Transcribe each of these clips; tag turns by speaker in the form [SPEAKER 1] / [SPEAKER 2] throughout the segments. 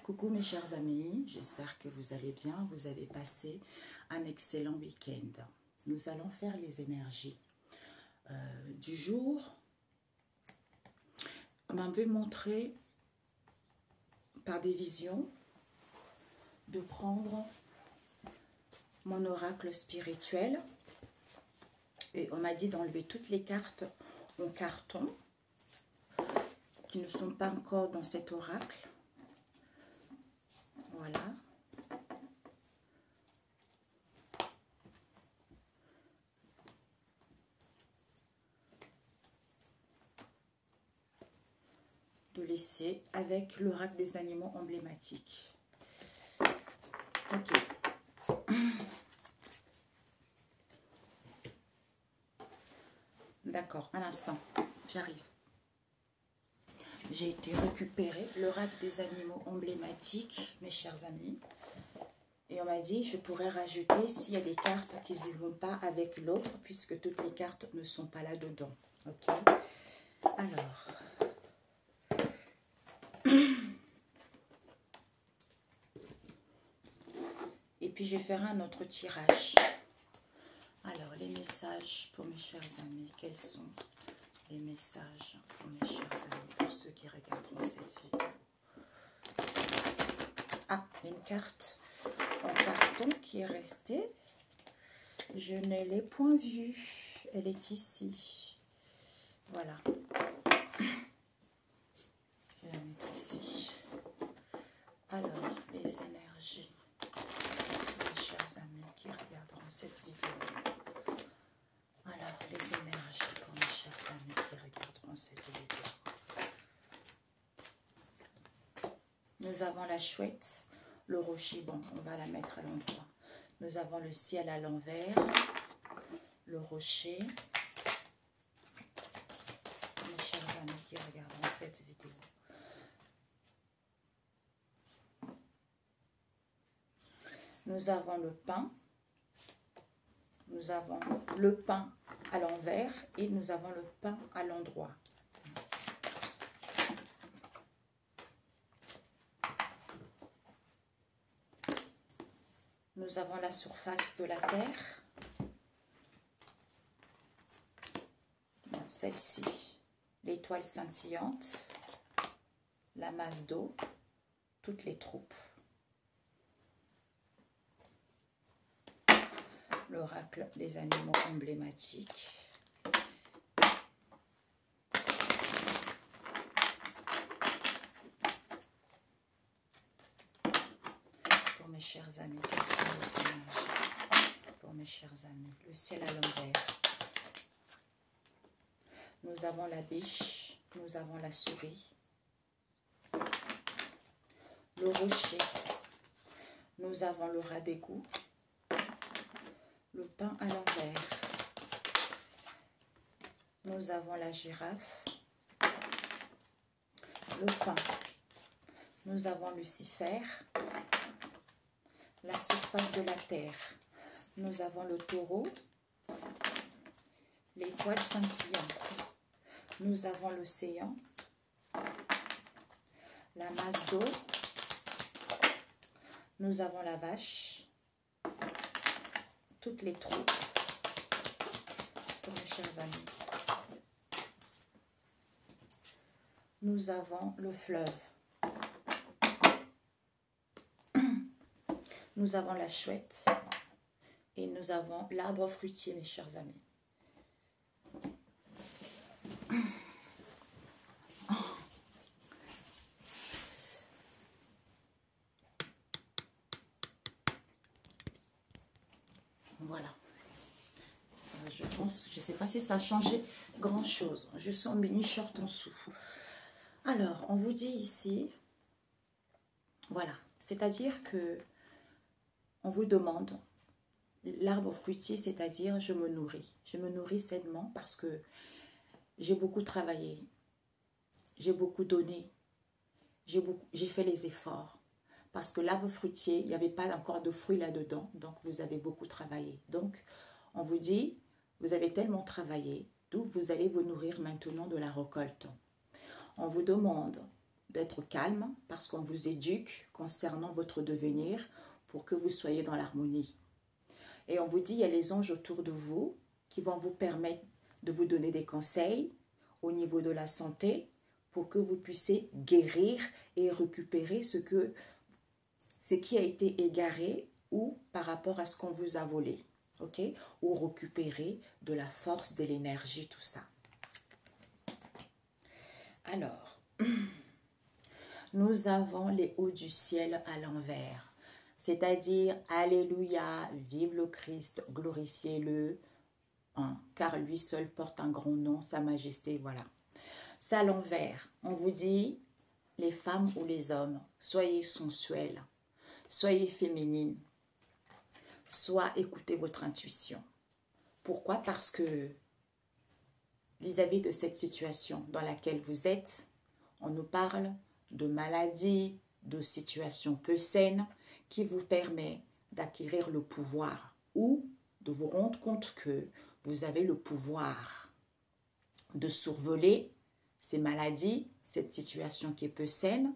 [SPEAKER 1] Coucou mes chers amis, j'espère que vous allez bien, vous avez passé un excellent week-end. Nous allons faire les énergies du jour. On m'avait montré par des visions de prendre mon oracle spirituel et on m'a dit d'enlever toutes les cartes en carton qui ne sont pas encore dans cet oracle. Voilà. De laisser avec l'oracle des animaux emblématiques. Ok. D'accord, un instant, j'arrive. J'ai été récupérer l'oracle des animaux emblématiques, mes chers amis. Et on m'a dit, je pourrais rajouter s'il y a des cartes qui ne vont pas avec l'autre, puisque toutes les cartes ne sont pas là-dedans. Ok. Alors. Et puis, je vais faire un autre tirage. Alors, les messages pour mes chers amis, quels sont les messages pour mes chers amis, pour ceux qui regarderont cette vidéo? Ah, une carte en carton qui est restée. Je ne l'ai point vue. Elle est ici. Voilà. Je vais la mettre ici. Alors, les énergies, mes chers amis qui regarderont cette vidéo. Alors, les énergies pour mes chers amis qui regarderont cette vidéo. Nous avons la chouette, le rocher, bon, on va la mettre à l'endroit. Nous avons le ciel à l'envers, le rocher. Mes chers amis qui regarderont cette vidéo. Nous avons le pain. Nous avons le pain à l'envers et nous avons le pain à l'endroit. Nous avons la surface de la terre. Bon, celle-ci, l'étoile scintillante, la masse d'eau, toutes les troupes. L'oracle des animaux emblématiques. Pour mes chers amis, quelles sont les énergies? Pour mes chers amis, le ciel à l'envers. Nous avons la biche, nous avons la souris. Le rocher, nous avons le rat d'égout. Le pain à l'envers. Nous avons la girafe. Le pain. Nous avons Lucifer. La surface de la terre. Nous avons le taureau. L'étoile scintillante. Nous avons l'océan. La masse d'eau. Nous avons la vache. Toutes les troupes pour mes chers amis. Nous avons le fleuve. Nous avons la chouette. Et nous avons l'arbre fruitier, mes chers amis. Voilà. Je pense, je ne sais pas si ça a changé grand chose. Je suis en mini short en dessous. Alors, on vous dit ici, voilà, c'est-à-dire que on vous demande l'arbre fruitier, c'est-à-dire je me nourris. Je me nourris sainement parce que j'ai beaucoup travaillé, j'ai beaucoup donné, j'ai fait les efforts. Parce que l'arbre fruitier, il n'y avait pas encore de fruits là-dedans, donc vous avez beaucoup travaillé. Donc, on vous dit, vous avez tellement travaillé, d'où vous allez vous nourrir maintenant de la récolte. On vous demande d'être calme parce qu'on vous éduque concernant votre devenir pour que vous soyez dans l'harmonie. Et on vous dit, il y a les anges autour de vous qui vont vous permettre de vous donner des conseils au niveau de la santé pour que vous puissiez guérir et récupérer ce qui a été égaré ou par rapport à ce qu'on vous a volé. Ok? Ou récupérer de la force, de l'énergie, tout ça. Alors, nous avons les hauts du ciel à l'envers. C'est-à-dire, Alléluia, vive le Christ, glorifiez-le, hein, car lui seul porte un grand nom, sa majesté, voilà. C'est à l'envers. On vous dit, les femmes ou les hommes, soyez sensuels, soyez féminines, soit écoutez votre intuition. Pourquoi? Parce que vis-à-vis de cette situation dans laquelle vous êtes, on nous parle de maladies, de situations peu saines qui vous permet d'acquérir le pouvoir ou de vous rendre compte que vous avez le pouvoir de survoler ces maladies, cette situation qui est peu saine,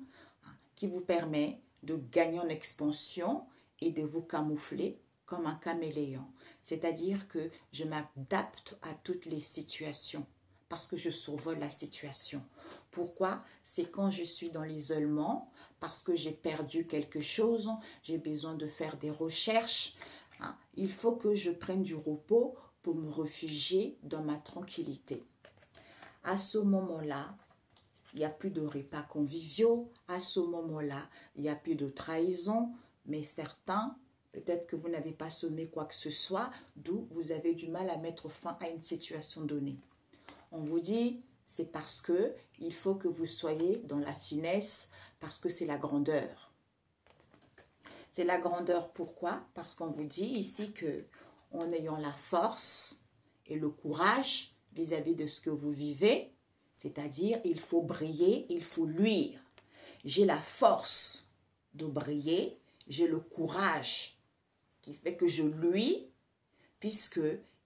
[SPEAKER 1] qui vous permet de gagner en expansion et de vous camoufler comme un caméléon. C'est-à-dire que je m'adapte à toutes les situations parce que je survole la situation. Pourquoi? C'est quand je suis dans l'isolement, parce que j'ai perdu quelque chose, j'ai besoin de faire des recherches. Il faut que je prenne du repos pour me réfugier dans ma tranquillité. À ce moment-là, il n'y a plus de repas conviviaux. À ce moment-là, il n'y a plus de trahison. Mais certains, peut-être que vous n'avez pas semé quoi que ce soit, d'où vous avez du mal à mettre fin à une situation donnée. On vous dit, c'est parce que il faut que vous soyez dans la finesse, parce que c'est la grandeur. C'est la grandeur, pourquoi? Parce qu'on vous dit ici que en ayant la force et le courage vis-à-vis de ce que vous vivez, c'est-à-dire il faut briller, il faut luire. J'ai la force de briller, j'ai le courage qui fait que je luis, puisque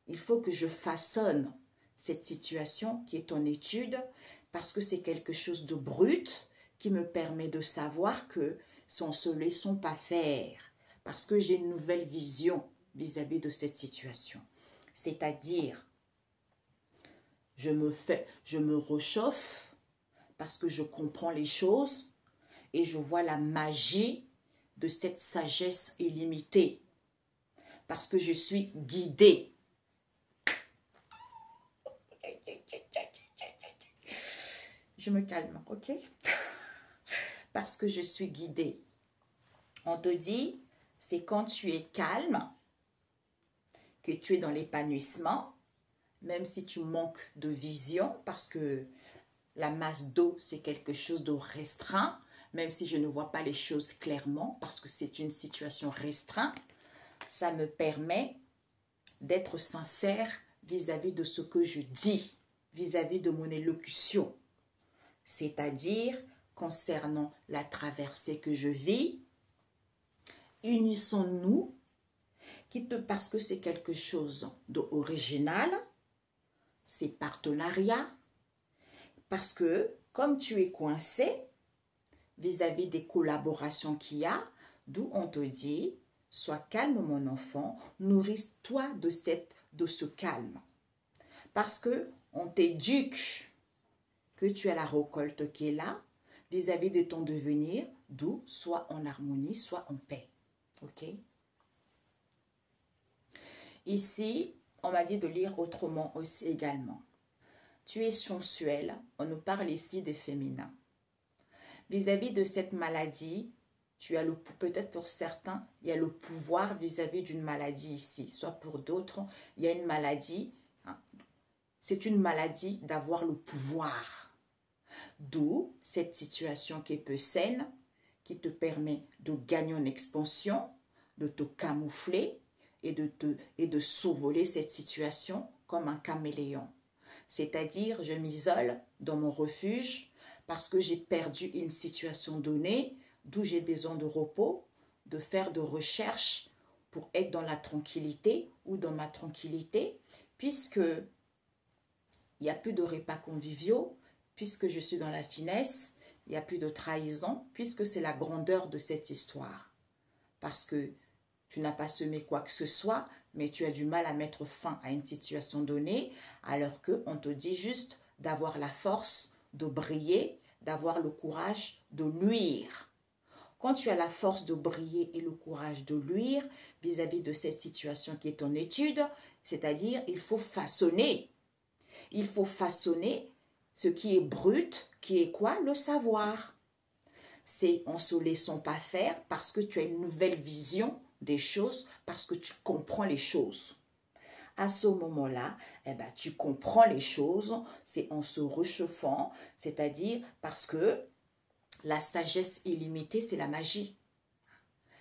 [SPEAKER 1] il faut que je façonne cette situation qui est en étude, parce que c'est quelque chose de brut qui me permet de savoir que si on ne se laissons pas faire, parce que j'ai une nouvelle vision vis-à-vis de cette situation. C'est-à-dire, je me réchauffe parce que je comprends les choses et je vois la magie de cette sagesse illimitée. Parce que je suis guidée. Je me calme, ok? Parce que je suis guidée. On te dit, c'est quand tu es calme que tu es dans l'épanouissement, même si tu manques de vision, parce que la masse d'eau, c'est quelque chose de restreint, même si je ne vois pas les choses clairement, parce que c'est une situation restreinte, ça me permet d'être sincère vis-à-vis de ce que je dis, vis-à-vis de mon élocution. C'est-à-dire, concernant la traversée que je vis, unissons-nous, parce que c'est quelque chose d'original, c'est partenariat, parce que comme tu es coincé vis-à-vis des collaborations qu'il y a, d'où on te dit, sois calme mon enfant, nourris-toi de ce calme. Parce que on t'éduque que tu as la récolte qui est là, vis-à-vis de ton devenir, d'où soit en harmonie, soit en paix. Ok? Ici, on m'a dit de lire autrement aussi également. Tu es sensuel, on nous parle ici des féminins. Vis-à-vis de cette maladie, tu as peut-être pour certains, il y a le pouvoir vis-à-vis d'une maladie ici. Soit pour d'autres, il y a une maladie, hein, c'est une maladie d'avoir le pouvoir. D'où cette situation qui est peu saine, qui te permet de gagner en expansion, de te camoufler et de survoler cette situation comme un caméléon. C'est-à-dire, je m'isole dans mon refuge parce que j'ai perdu une situation donnée, d'où j'ai besoin de repos, de faire de recherche pour être dans la tranquillité ou dans ma tranquillité, puisque il n'y a plus de repas conviviaux, puisque je suis dans la finesse, il n'y a plus de trahison, puisque c'est la grandeur de cette histoire. Parce que tu n'as pas semé quoi que ce soit, mais tu as du mal à mettre fin à une situation donnée, alors qu'on te dit juste d'avoir la force de briller, d'avoir le courage de luire. Quand tu as la force de briller et le courage de luire vis-à-vis de cette situation qui est en étude, c'est-à-dire il faut façonner. Il faut façonner ce qui est brut, qui est quoi? Le savoir. C'est en se laissant pas faire parce que tu as une nouvelle vision des choses, parce que tu comprends les choses. À ce moment-là, tu comprends les choses, c'est en se réchauffant, c'est-à-dire parce que la sagesse illimitée, c'est la magie.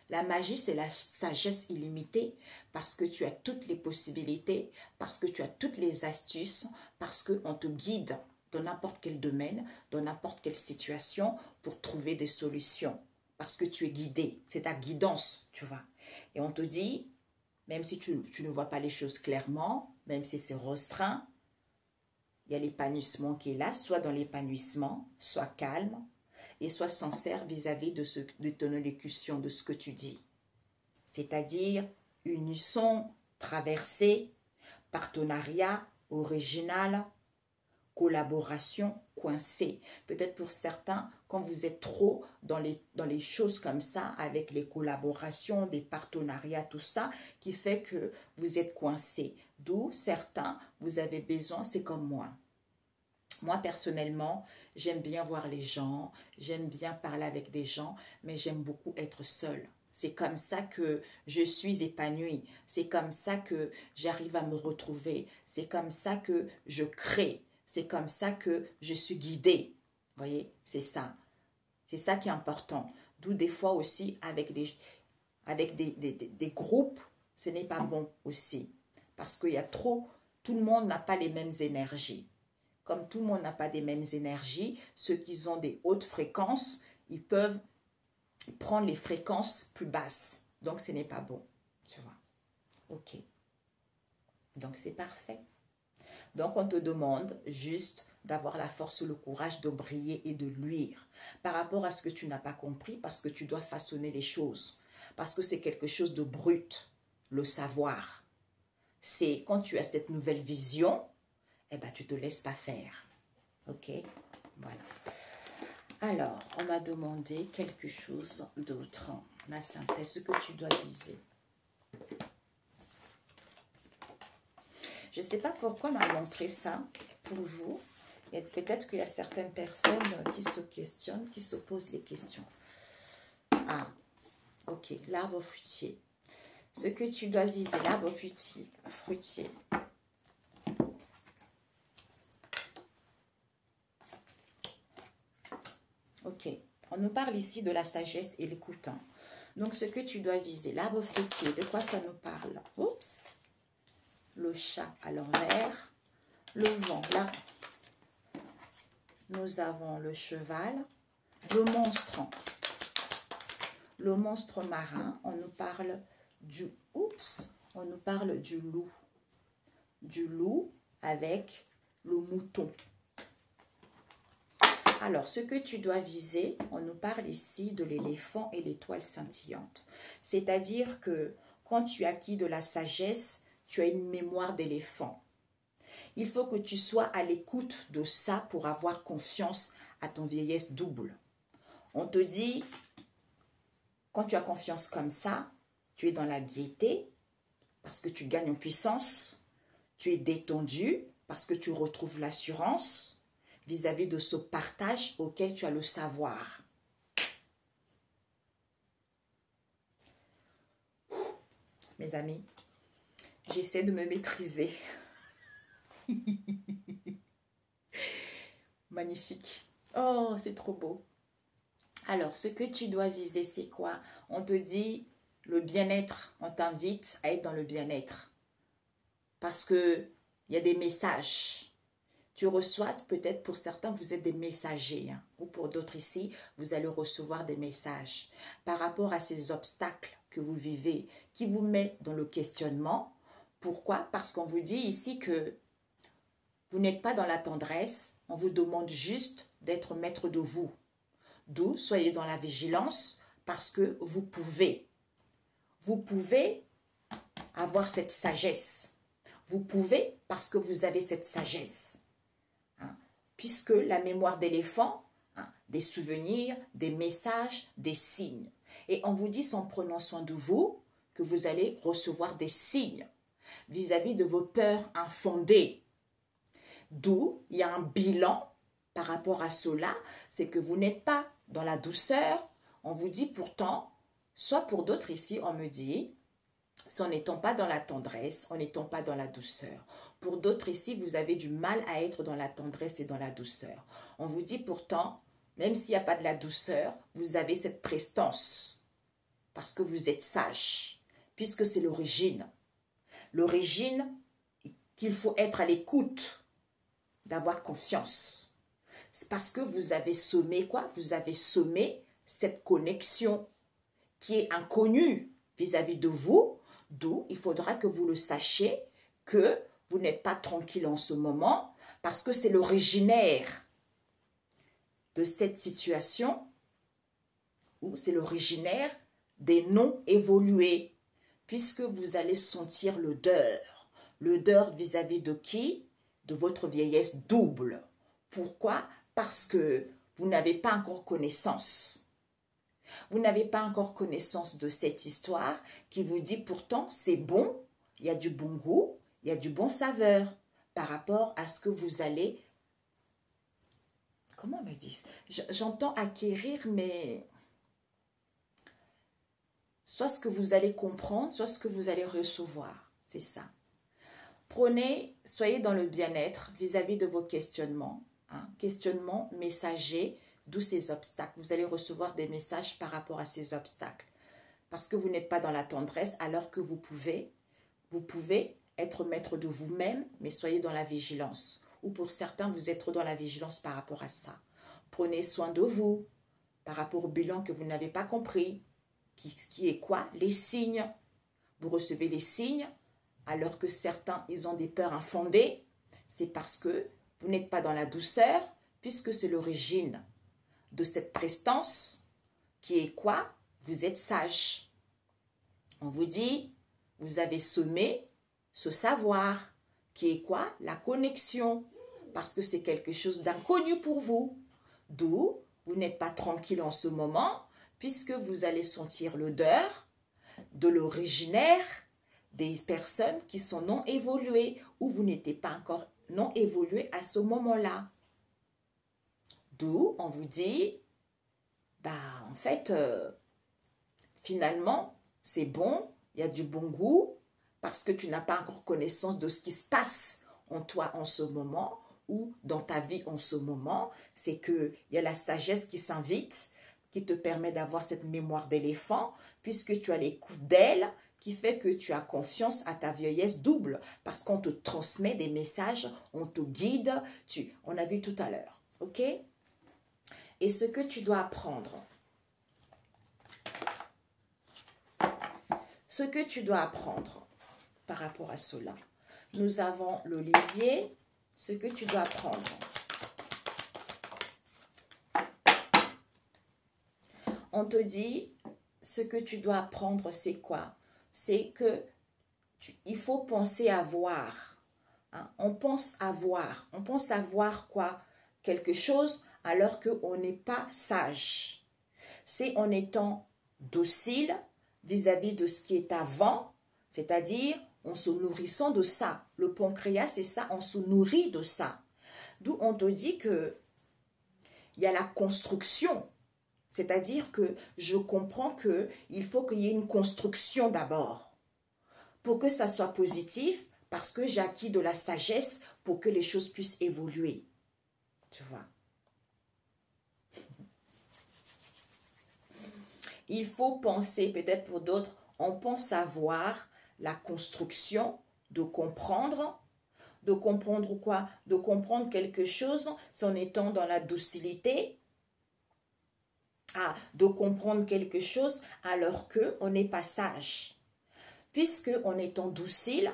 [SPEAKER 1] La magie, c'est la sagesse illimitée parce que tu as toutes les possibilités, parce que tu as toutes les astuces, parce qu'on te guide dans n'importe quel domaine, dans n'importe quelle situation pour trouver des solutions. Parce que tu es guidé, c'est ta guidance, tu vois. Et on te dit, même si tu ne vois pas les choses clairement, même si c'est restreint, il y a l'épanouissement qui est là, soit dans l'épanouissement, soit calme, et sois sincère vis-à-vis de ton élocution, de ce que tu dis. C'est-à-dire unisson, traversée, partenariat, original, collaboration, coincée. Peut-être pour certains, quand vous êtes trop dans les choses comme ça, avec les collaborations, des partenariats, tout ça, qui fait que vous êtes coincé. D'où certains, vous avez besoin, c'est comme moi. Moi, personnellement, j'aime bien voir les gens, j'aime bien parler avec des gens, mais j'aime beaucoup être seule. C'est comme ça que je suis épanouie. C'est comme ça que j'arrive à me retrouver. C'est comme ça que je crée. C'est comme ça que je suis guidée. Vous voyez, c'est ça. C'est ça qui est important. D'où des fois aussi, avec des groupes, ce n'est pas bon aussi. Parce qu'il y a trop, tout le monde n'a pas les mêmes énergies. Comme tout le monde n'a pas des mêmes énergies, ceux qui ont des hautes fréquences, ils peuvent prendre les fréquences plus basses. Donc, ce n'est pas bon. Tu vois. OK. Donc, c'est parfait. Donc, on te demande juste d'avoir la force, le courage de briller et de luire par rapport à ce que tu n'as pas compris, parce que tu dois façonner les choses. Parce que c'est quelque chose de brut, le savoir. C'est quand tu as cette nouvelle vision, tu ne te laisses pas faire. OK? Voilà. Alors, on m'a demandé quelque chose d'autre. La synthèse, ce que tu dois viser. Je ne sais pas pourquoi on m'a montré ça pour vous. Peut-être qu'il y a certaines personnes qui se questionnent, qui se posent les questions. Ah, ok. L'arbre fruitier. Ce que tu dois viser, l'arbre fruitier. Ok. On nous parle ici de la sagesse et l'écoute. Donc, ce que tu dois viser, l'arbre fruitier, de quoi ça nous parle? Oups. Le chat à l'envers. Le vent, là. Nous avons le cheval. Le monstre. Le monstre marin. On nous parle du... Oups. On nous parle du loup. Du loup avec le mouton. Alors, ce que tu dois viser, on nous parle ici de l'éléphant et l'étoile scintillante. C'est-à-dire que quand tu as acquis de la sagesse, tu as une mémoire d'éléphant. Il faut que tu sois à l'écoute de ça pour avoir confiance à ton vieillesse double. On te dit, quand tu as confiance comme ça, tu es dans la gaieté parce que tu gagnes en puissance, tu es détendu parce que tu retrouves l'assurance vis-à-vis de ce partage auquel tu as le savoir. Mes amis, j'essaie de me maîtriser. Magnifique. Oh, c'est trop beau. Alors, ce que tu dois viser, c'est quoi? On te dit le bien-être. On t'invite à être dans le bien-être. Parce que il y a des messages. Tu reçois, peut-être pour certains, vous êtes des messagers. Ou pour d'autres ici, vous allez recevoir des messages. Par rapport à ces obstacles que vous vivez, qui vous met dans le questionnement. Pourquoi? Parce qu'on vous dit ici que vous n'êtes pas dans la tendresse. On vous demande juste d'être maître de vous. D'où, soyez dans la vigilance parce que vous pouvez. Vous pouvez avoir cette sagesse. Vous pouvez parce que vous avez cette sagesse. Hein? Puisque la mémoire d'éléphant, hein, des souvenirs, des messages, des signes. Et on vous dit, en prenant soin de vous, que vous allez recevoir des signes vis-à-vis de vos peurs infondées. D'où il y a un bilan par rapport à cela, c'est que vous n'êtes pas dans la douceur. On vous dit pourtant, soit pour d'autres ici, on me dit, en n'étant pas dans la tendresse, en n'étant pas dans la douceur. Pour d'autres ici, vous avez du mal à être dans la tendresse et dans la douceur. On vous dit pourtant, même s'il n'y a pas de la douceur, vous avez cette prestance parce que vous êtes sage, puisque c'est l'origine. L'origine qu'il faut être à l'écoute, d'avoir confiance. C'est parce que vous avez semé quoi? Vous avez semé cette connexion qui est inconnue vis-à-vis de vous, d'où il faudra que vous le sachiez que vous n'êtes pas tranquille en ce moment parce que c'est l'originaire de cette situation ou c'est l'originaire des non évolués puisque vous allez sentir l'odeur vis-à-vis de qui? De votre vieillesse double. Pourquoi? Parce que vous n'avez pas encore connaissance. Vous n'avez pas encore connaissance de cette histoire qui vous dit pourtant c'est bon, il y a du bon goût, il y a du bon saveur par rapport à ce que vous allez... Comment on me dit? J'entends acquérir, mais... Soit ce que vous allez comprendre, soit ce que vous allez recevoir. C'est ça. Soyez dans le bien-être vis-à-vis de vos questionnements. Hein, questionnements messagers, d'où ces obstacles. Vous allez recevoir des messages par rapport à ces obstacles. Parce que vous n'êtes pas dans la tendresse, alors que vous pouvez être maître de vous-même, mais soyez dans la vigilance. Ou pour certains, vous êtes dans la vigilance par rapport à ça. Prenez soin de vous par rapport au bilan que vous n'avez pas compris. Qui est quoi? Les signes. Vous recevez les signes, alors que certains, ils ont des peurs infondées. C'est parce que vous n'êtes pas dans la douceur, puisque c'est l'origine de cette prestance qui est quoi? Vous êtes sage. On vous dit, vous avez semé ce savoir qui est quoi? La connexion, parce que c'est quelque chose d'inconnu pour vous. D'où vous n'êtes pas tranquille en ce moment, puisque vous allez sentir l'odeur de l'originaire des personnes qui sont non évoluées ou vous n'étiez pas encore non évolué à ce moment-là. D'où on vous dit, en fait, finalement, c'est bon, il y a du bon goût, parce que tu n'as pas encore connaissance de ce qui se passe en toi en ce moment ou dans ta vie en ce moment. C'est qu'il y a la sagesse qui s'invite, qui te permet d'avoir cette mémoire d'éléphant, puisque tu as l'écoute d'elle, qui fait que tu as confiance à ta vieillesse double, parce qu'on te transmet des messages, on te guide, on a vu tout à l'heure, ok? Et ce que tu dois apprendre, par rapport à cela, nous avons l'olivier, ce que tu dois apprendre. On te dit, ce que tu dois apprendre, c'est quoi? C'est que il faut penser à voir. Hein? On pense à voir quoi? Quelque chose alors qu'on n'est pas sage. C'est en étant docile vis-à-vis de ce qui est avant, c'est-à-dire en se nourrissant de ça. Le pancréas, c'est ça, on se nourrit de ça. D'où on te dit que il y a la construction. C'est-à-dire que je comprends qu'il faut qu'il y ait une construction d'abord pour que ça soit positif parce que j'ai acquis de la sagesse pour que les choses puissent évoluer. Tu vois? Il faut penser, peut-être pour d'autres, on pense avoir la construction, de comprendre quoi? De comprendre quelque chose, c'est en étant dans la docilité. De comprendre quelque chose alors qu'on n'est pas sage. Puisque en étant docile,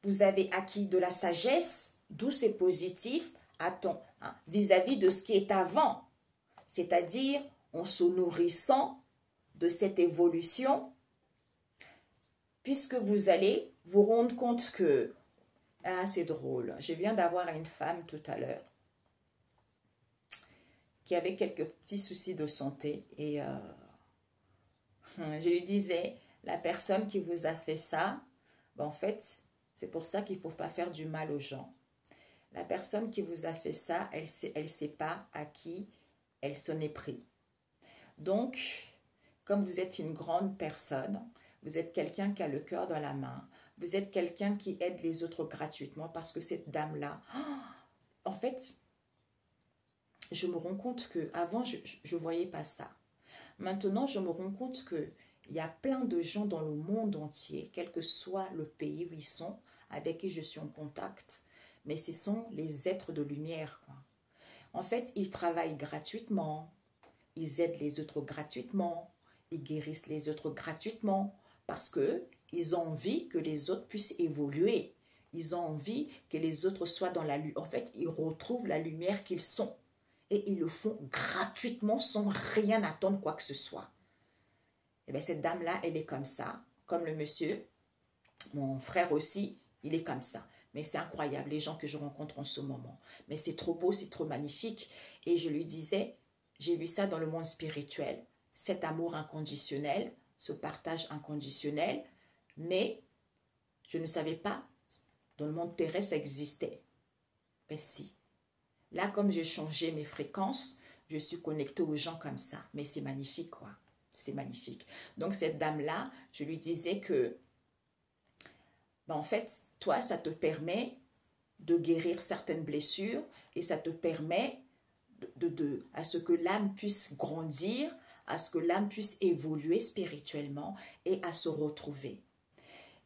[SPEAKER 1] vous avez acquis de la sagesse, d'où c'est positif vis-à-vis de ce qui est avant. C'est-à-dire en se nourrissant de cette évolution, puisque vous allez vous rendre compte que, ah c'est drôle, je viens d'avoir une femme tout à l'heure qui avait quelques petits soucis de santé et je lui disais, la personne qui vous a fait ça, ben en fait, c'est pour ça qu'il ne faut pas faire du mal aux gens. La personne qui vous a fait ça, elle sait pas à qui elle s'en est pris. Donc, comme vous êtes une grande personne, vous êtes quelqu'un qui a le cœur dans la main, vous êtes quelqu'un qui aide les autres gratuitement parce que cette dame-là, en fait, je me rends compte que avant je ne voyais pas ça. Maintenant, je me rends compte qu'il y a plein de gens dans le monde entier, quel que soit le pays où ils sont, avec qui je suis en contact, mais ce sont les êtres de lumière, quoi. En fait, ils travaillent gratuitement, ils aident les autres gratuitement, ils guérissent les autres gratuitement, parce qu'ils ont envie que les autres puissent évoluer. Ils ont envie que les autres soient dans la lumière. En fait, ils retrouvent la lumière qu'ils sont. Et ils le font gratuitement sans rien attendre quoi que ce soit. Et bien cette dame-là, elle est comme ça, comme le monsieur. Mon frère aussi, il est comme ça. Mais c'est incroyable, les gens que je rencontre en ce moment. Mais c'est trop beau, c'est trop magnifique. Et je lui disais, j'ai vu ça dans le monde spirituel, cet amour inconditionnel, ce partage inconditionnel, mais je ne savais pas, dans le monde terrestre, ça existait. Ben si. Là, comme j'ai changé mes fréquences, je suis connectée aux gens comme ça. Mais c'est magnifique, quoi. C'est magnifique. Donc, cette dame-là, je lui disais que, ben, en fait, toi, ça te permet de guérir certaines blessures et ça te permet à ce que l'âme puisse grandir, à ce que l'âme puisse évoluer spirituellement et à se retrouver.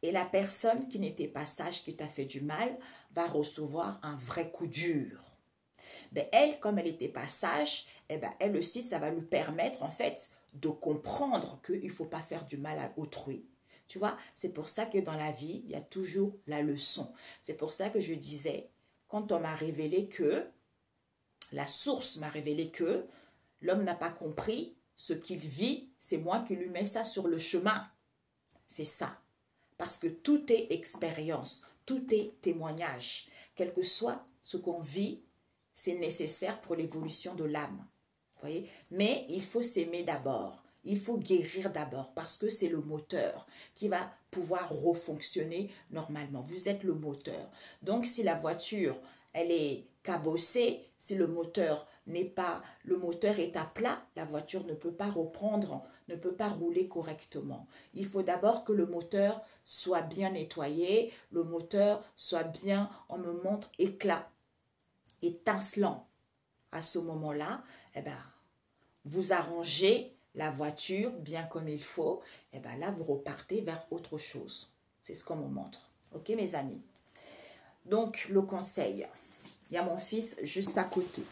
[SPEAKER 1] Et la personne qui n'était pas sage, qui t'a fait du mal, va recevoir un vrai coup dur. Ben elle, comme elle n'était pas sage, eh ben elle aussi, ça va lui permettre en fait de comprendre qu'il ne faut pas faire du mal à autrui. Tu vois, c'est pour ça que dans la vie, il y a toujours la leçon. C'est pour ça que je disais, quand on m'a révélé que, la source m'a révélé que l'homme n'a pas compris ce qu'il vit, c'est moi qui lui mets ça sur le chemin. C'est ça. Parce que tout est expérience, tout est témoignage. Quel que soit ce qu'on vit, c'est nécessaire pour l'évolution de l'âme. Voyez? Mais il faut s'aimer d'abord. Il faut guérir d'abord parce que c'est le moteur qui va pouvoir refonctionner normalement. Vous êtes le moteur. Donc, si la voiture, elle est cabossée, si le moteur est à plat, la voiture ne peut pas reprendre, ne peut pas rouler correctement. Il faut d'abord que le moteur soit bien nettoyé, le moteur soit bien, on me montre, éclat, étincelant. À ce moment-là, eh ben, vous arrangez la voiture bien comme il faut, et bien là, vous repartez vers autre chose. C'est ce qu'on me montre. Ok, mes amis? Donc, le conseil. Il y a mon fils juste à côté.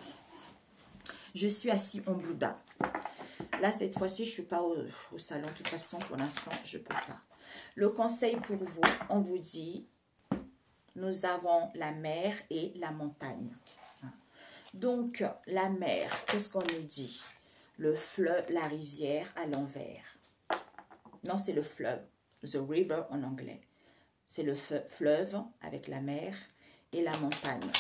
[SPEAKER 1] Je suis assis en Bouddha. Là, cette fois-ci, je ne suis pas au salon. De toute façon, pour l'instant, je ne peux pas. Le conseil pour vous, on vous dit, nous avons la mer et la montagne. Donc, la mer, qu'est-ce qu'on nous dit? Le fleuve, la rivière à l'envers. Non, c'est le fleuve. The river en anglais. C'est le fleuve avec la mer et la montagne.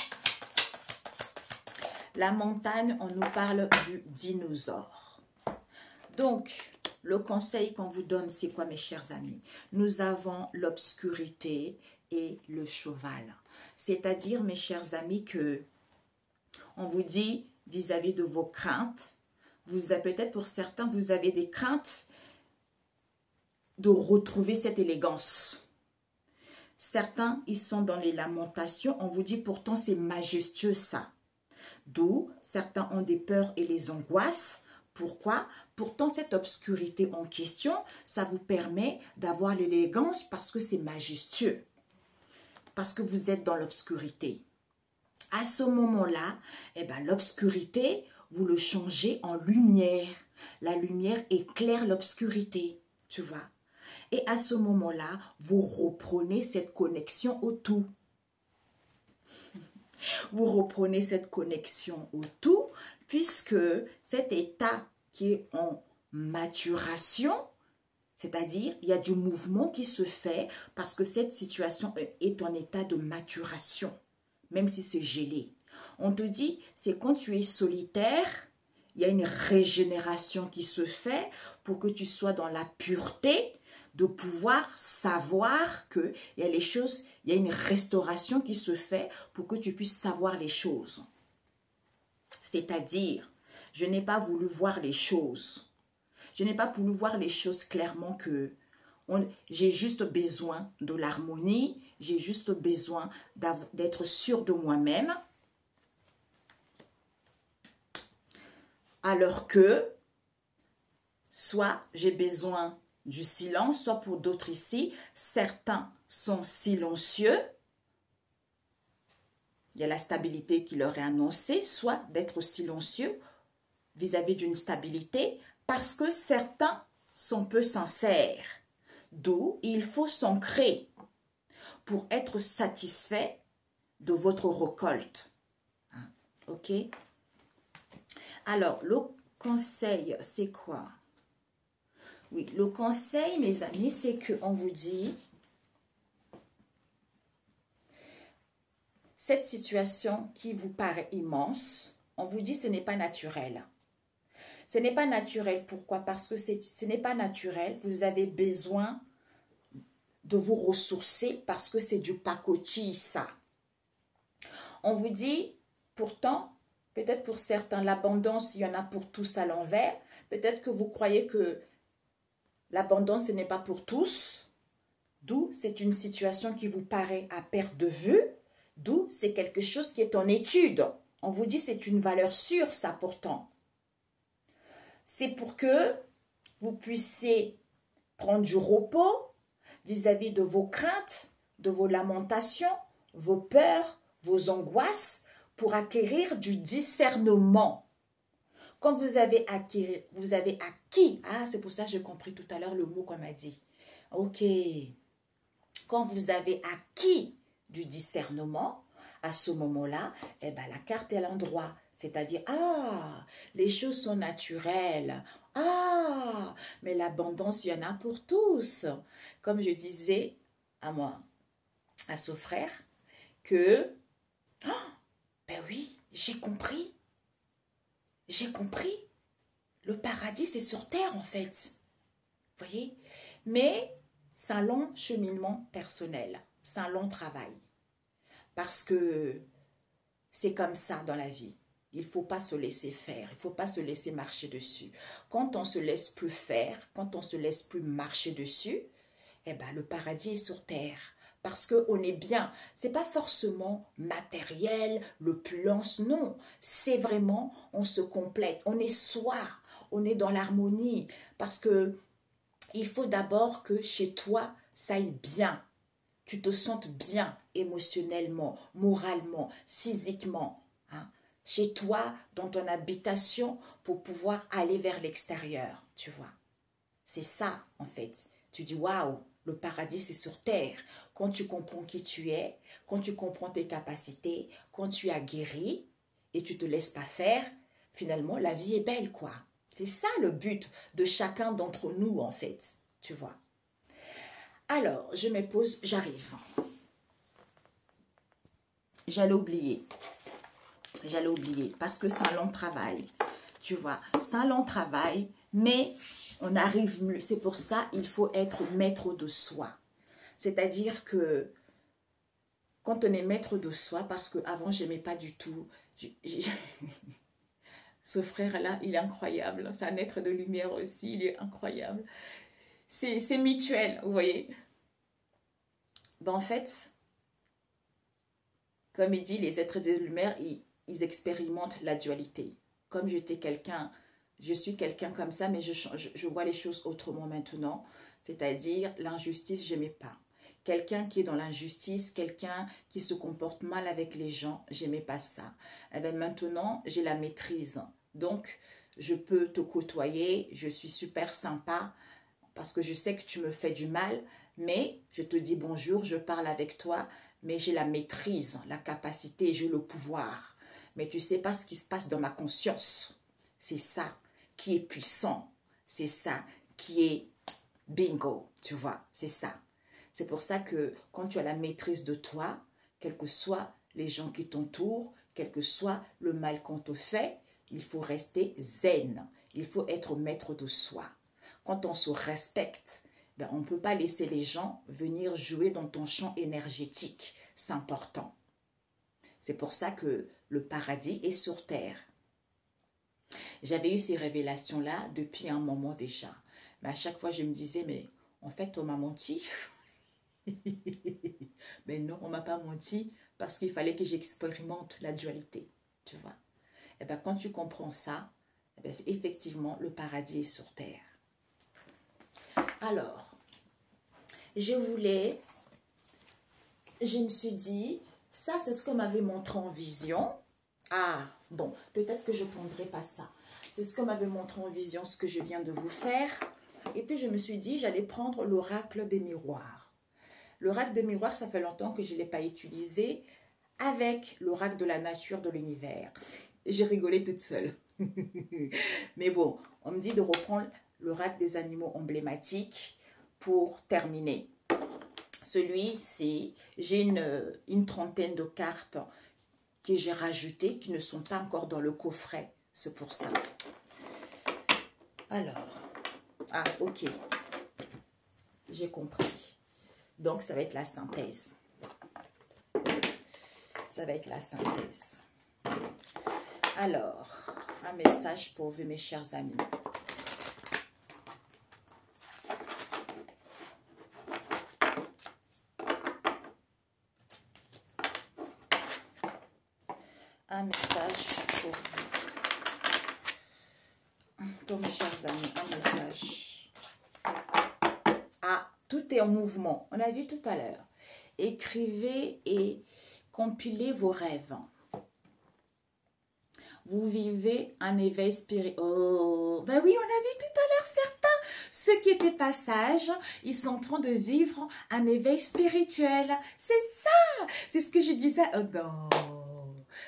[SPEAKER 1] La montagne, on nous parle du dinosaure. Donc, le conseil qu'on vous donne, c'est quoi, mes chers amis? Nous avons l'obscurité et le cheval. C'est-à-dire, mes chers amis, que on vous dit vis-à-vis de vos craintes, peut-être pour certains, vous avez des craintes de retrouver cette élégance. Certains, ils sont dans les lamentations. On vous dit pourtant c'est majestueux ça. D'où certains ont des peurs et les angoisses. Pourquoi? Pourtant cette obscurité en question, ça vous permet d'avoir l'élégance parce que c'est majestueux. Parce que vous êtes dans l'obscurité. À ce moment-là, eh ben, l'obscurité, vous le changez en lumière. La lumière éclaire l'obscurité, tu vois. Et à ce moment-là, vous reprenez cette connexion au tout. Vous reprenez cette connexion au tout puisque cet état qui est en maturation, c'est-à-dire il y a du mouvement qui se fait parce que cette situation est en état de maturation, même si c'est gelé. On te dit, c'est quand tu es solitaire, il y a une régénération qui se fait pour que tu sois dans la pureté, de pouvoir savoir que il y a les choses, il y a une restauration qui se fait pour que tu puisses savoir les choses. C'est-à-dire, je n'ai pas voulu voir les choses. Je n'ai pas voulu voir les choses clairement que j'ai juste besoin de l'harmonie, j'ai juste besoin d'être sûr de moi-même. Alors que, soit j'ai besoin du silence, soit pour d'autres ici, certains sont silencieux, il y a la stabilité qui leur est annoncée, soit d'être silencieux vis-à-vis d'une stabilité, parce que certains sont peu sincères. D'où il faut s'ancrer pour être satisfait de votre récolte. Ok? Alors, le conseil, c'est quoi? Oui, le conseil, mes amis, c'est qu'on vous dit, cette situation qui vous paraît immense, on vous dit ce n'est pas naturel. Ce n'est pas naturel, pourquoi? Parce que ce n'est pas naturel, vous avez besoin de vous ressourcer parce que c'est du pacotille, ça. On vous dit, pourtant, peut-être pour certains, l'abondance, il y en a pour tous à l'envers. Peut-être que vous croyez que l'abondance, ce n'est pas pour tous. D'où c'est une situation qui vous paraît à perte de vue. D'où c'est quelque chose qui est en étude. On vous dit c'est une valeur sûre, ça pourtant. C'est pour que vous puissiez prendre du repos vis-à-vis de vos craintes, de vos lamentations, vos peurs, vos angoisses, pour acquérir du discernement. Quand vous avez acquis, ah, c'est pour ça que j'ai compris tout à l'heure le mot qu'on m'a dit. Ok. Quand vous avez acquis du discernement, à ce moment-là, eh ben, la carte est à l'endroit. C'est-à-dire, ah, les choses sont naturelles. Ah, mais l'abondance, il y en a pour tous. Comme je disais à moi, à ce frère, que, oh, ben oui, j'ai compris. J'ai compris. Le paradis, c'est sur terre, en fait. Vous voyez? Mais c'est un long cheminement personnel. C'est un long travail. Parce que c'est comme ça dans la vie. Il ne faut pas se laisser faire. Il ne faut pas se laisser marcher dessus. Quand on ne se laisse plus faire, quand on ne se laisse plus marcher dessus, eh ben, le paradis est sur terre. Parce qu'on est bien. Ce n'est pas forcément matériel, l'opulence, non. C'est vraiment, on se complète. On est soi. On est dans l'harmonie. Parce que il faut d'abord que chez toi, ça aille bien. Tu te sentes bien émotionnellement, moralement, physiquement. Hein? Chez toi, dans ton habitation, pour pouvoir aller vers l'extérieur, tu vois. C'est ça, en fait. Tu dis, waouh, le paradis, c'est sur terre. Quand tu comprends qui tu es, quand tu comprends tes capacités, quand tu as guéri et tu ne te laisses pas faire, finalement, la vie est belle, quoi. C'est ça le but de chacun d'entre nous, en fait, tu vois. Alors, je me pose, j'arrive. J'allais oublier, parce que c'est un long travail, tu vois. C'est un long travail, mais on arrive mieux. C'est pour ça qu'il faut être maître de soi. C'est-à-dire que quand on est maître de soi, parce qu'avant, je n'aimais pas du tout... Ce frère-là, il est incroyable. C'est un être de lumière aussi, il est incroyable. C'est mutuel, vous voyez. Ben, en fait, comme il dit, les êtres de lumière, ils expérimentent la dualité. Comme je suis quelqu'un comme ça, mais je vois les choses autrement maintenant. C'est-à-dire, l'injustice, je n'aimais pas. Quelqu'un qui est dans l'injustice, quelqu'un qui se comporte mal avec les gens, j'aimais pas ça. Eh bien, maintenant, j'ai la maîtrise. Donc, je peux te côtoyer, je suis super sympa parce que je sais que tu me fais du mal, mais je te dis bonjour, je parle avec toi, mais j'ai la maîtrise, la capacité, j'ai le pouvoir. mais tu ne sais pas ce qui se passe dans ma conscience. C'est ça qui est puissant. C'est ça qui est bingo, tu vois, c'est ça. C'est pour ça que quand tu as la maîtrise de toi, quels que soient les gens qui t'entourent, quel que soit le mal qu'on te fait, il faut rester zen. Il faut être maître de soi. Quand on se respecte, ben on ne peut pas laisser les gens venir jouer dans ton champ énergétique. C'est important. C'est pour ça que le paradis est sur terre. J'avais eu ces révélations-là depuis un moment déjà. Mais à chaque fois, je me disais, mais en fait, on m'a menti. Mais non, on ne m'a pas menti parce qu'il fallait que j'expérimente la dualité. Tu vois. Et bien, quand tu comprends ça, eh bien, effectivement, le paradis est sur terre. Alors, je me suis dit, ça c'est ce qu'on m'avait montré en vision. Ah, bon, peut-être que je ne prendrai pas ça. C'est ce qu'on m'avait montré en vision, ce que je viens de vous faire. Et puis je me suis dit, j'allais prendre l'oracle des miroirs. L'oracle des miroirs, ça fait longtemps que je ne l'ai pas utilisé avec l'oracle de la nature, de l'univers. Et j'ai rigolé toute seule. Mais bon, on me dit de reprendre l'oracle des animaux emblématiques pour terminer. Celui-ci, j'ai une trentaine de cartes que j'ai rajoutées, qui ne sont pas encore dans le coffret. C'est pour ça. Alors, ah, ok. J'ai compris. Donc, ça va être la synthèse. Ça va être la synthèse. Alors, un message pour vous, mes chers amis. Un message pour vous. Pour mes chers amis, un message. Ah, tout est en mouvement. On a vu tout à l'heure. Écrivez et compilez vos rêves. Vous vivez un éveil spirituel. Oh, ben oui, on a vu tout à l'heure certains. Ceux qui étaient pas sages, ils sont en train de vivre un éveil spirituel. C'est ça. C'est ce que je disais. Oh non.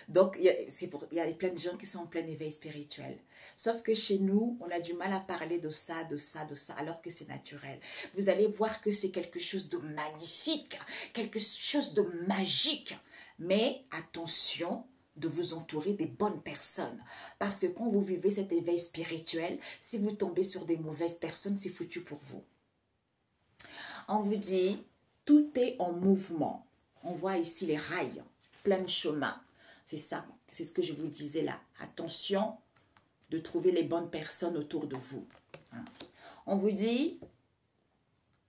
[SPEAKER 1] Donc, il y a plein de gens qui sont en plein éveil spirituel. Sauf que chez nous, on a du mal à parler de ça, alors que c'est naturel. Vous allez voir que c'est quelque chose de magnifique, quelque chose de magique. Mais attention de vous entourer des bonnes personnes. Parce que quand vous vivez cet éveil spirituel, si vous tombez sur des mauvaises personnes, c'est foutu pour vous. On vous dit, tout est en mouvement. On voit ici les rails, plein de chemins. C'est ça, c'est ce que je vous disais là. Attention de trouver les bonnes personnes autour de vous. On vous dit,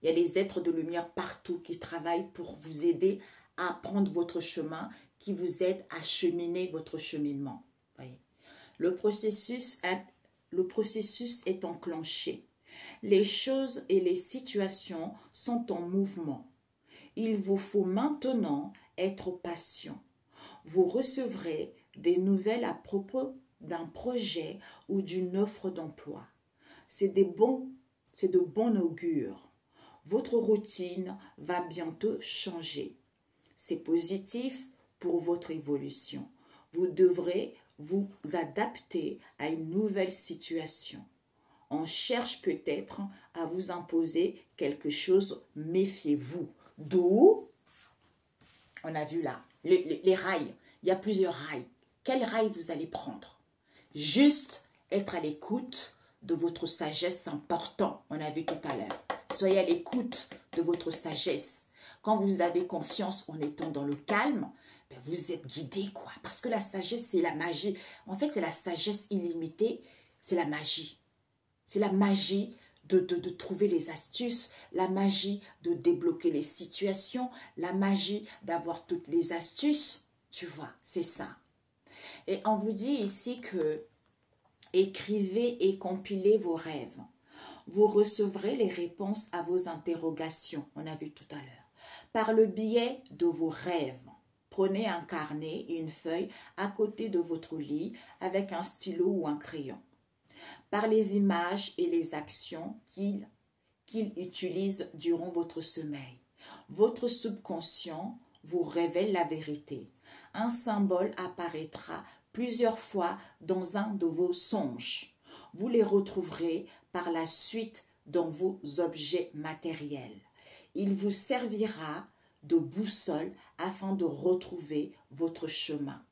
[SPEAKER 1] il y a des êtres de lumière partout qui travaillent pour vous aider à prendre votre chemin, qui vous aident à cheminer votre cheminement. Voyez. Le processus est enclenché. Les choses et les situations sont en mouvement. Il vous faut maintenant être patient. Vous recevrez des nouvelles à propos d'un projet ou d'une offre d'emploi. C'est de bon augure. Votre routine va bientôt changer. C'est positif pour votre évolution. Vous devrez vous adapter à une nouvelle situation. On cherche peut-être à vous imposer quelque chose, méfiez-vous. D'où, on a vu là, les rails. Il y a plusieurs rails. Quel rail vous allez prendre? Juste être à l'écoute de votre sagesse, c'est important. On a vu tout à l'heure. Soyez à l'écoute de votre sagesse. Quand vous avez confiance en étant dans le calme, ben vous êtes guidé, quoi. Parce que la sagesse, c'est la magie. En fait, c'est la sagesse illimitée. C'est la magie. C'est la magie de trouver les astuces, la magie de débloquer les situations, la magie d'avoir toutes les astuces. Tu vois, c'est ça. Et on vous dit ici que écrivez et compilez vos rêves. Vous recevrez les réponses à vos interrogations. On a vu tout à l'heure. Par le biais de vos rêves. Prenez un carnet et une feuille à côté de votre lit avec un stylo ou un crayon. Par les images et les actions qu'il utilise durant votre sommeil. Votre subconscient vous révèle la vérité. Un symbole apparaîtra plusieurs fois dans un de vos songes. Vous les retrouverez par la suite dans vos objets matériels. Il vous servira de boussole afin de retrouver votre chemin.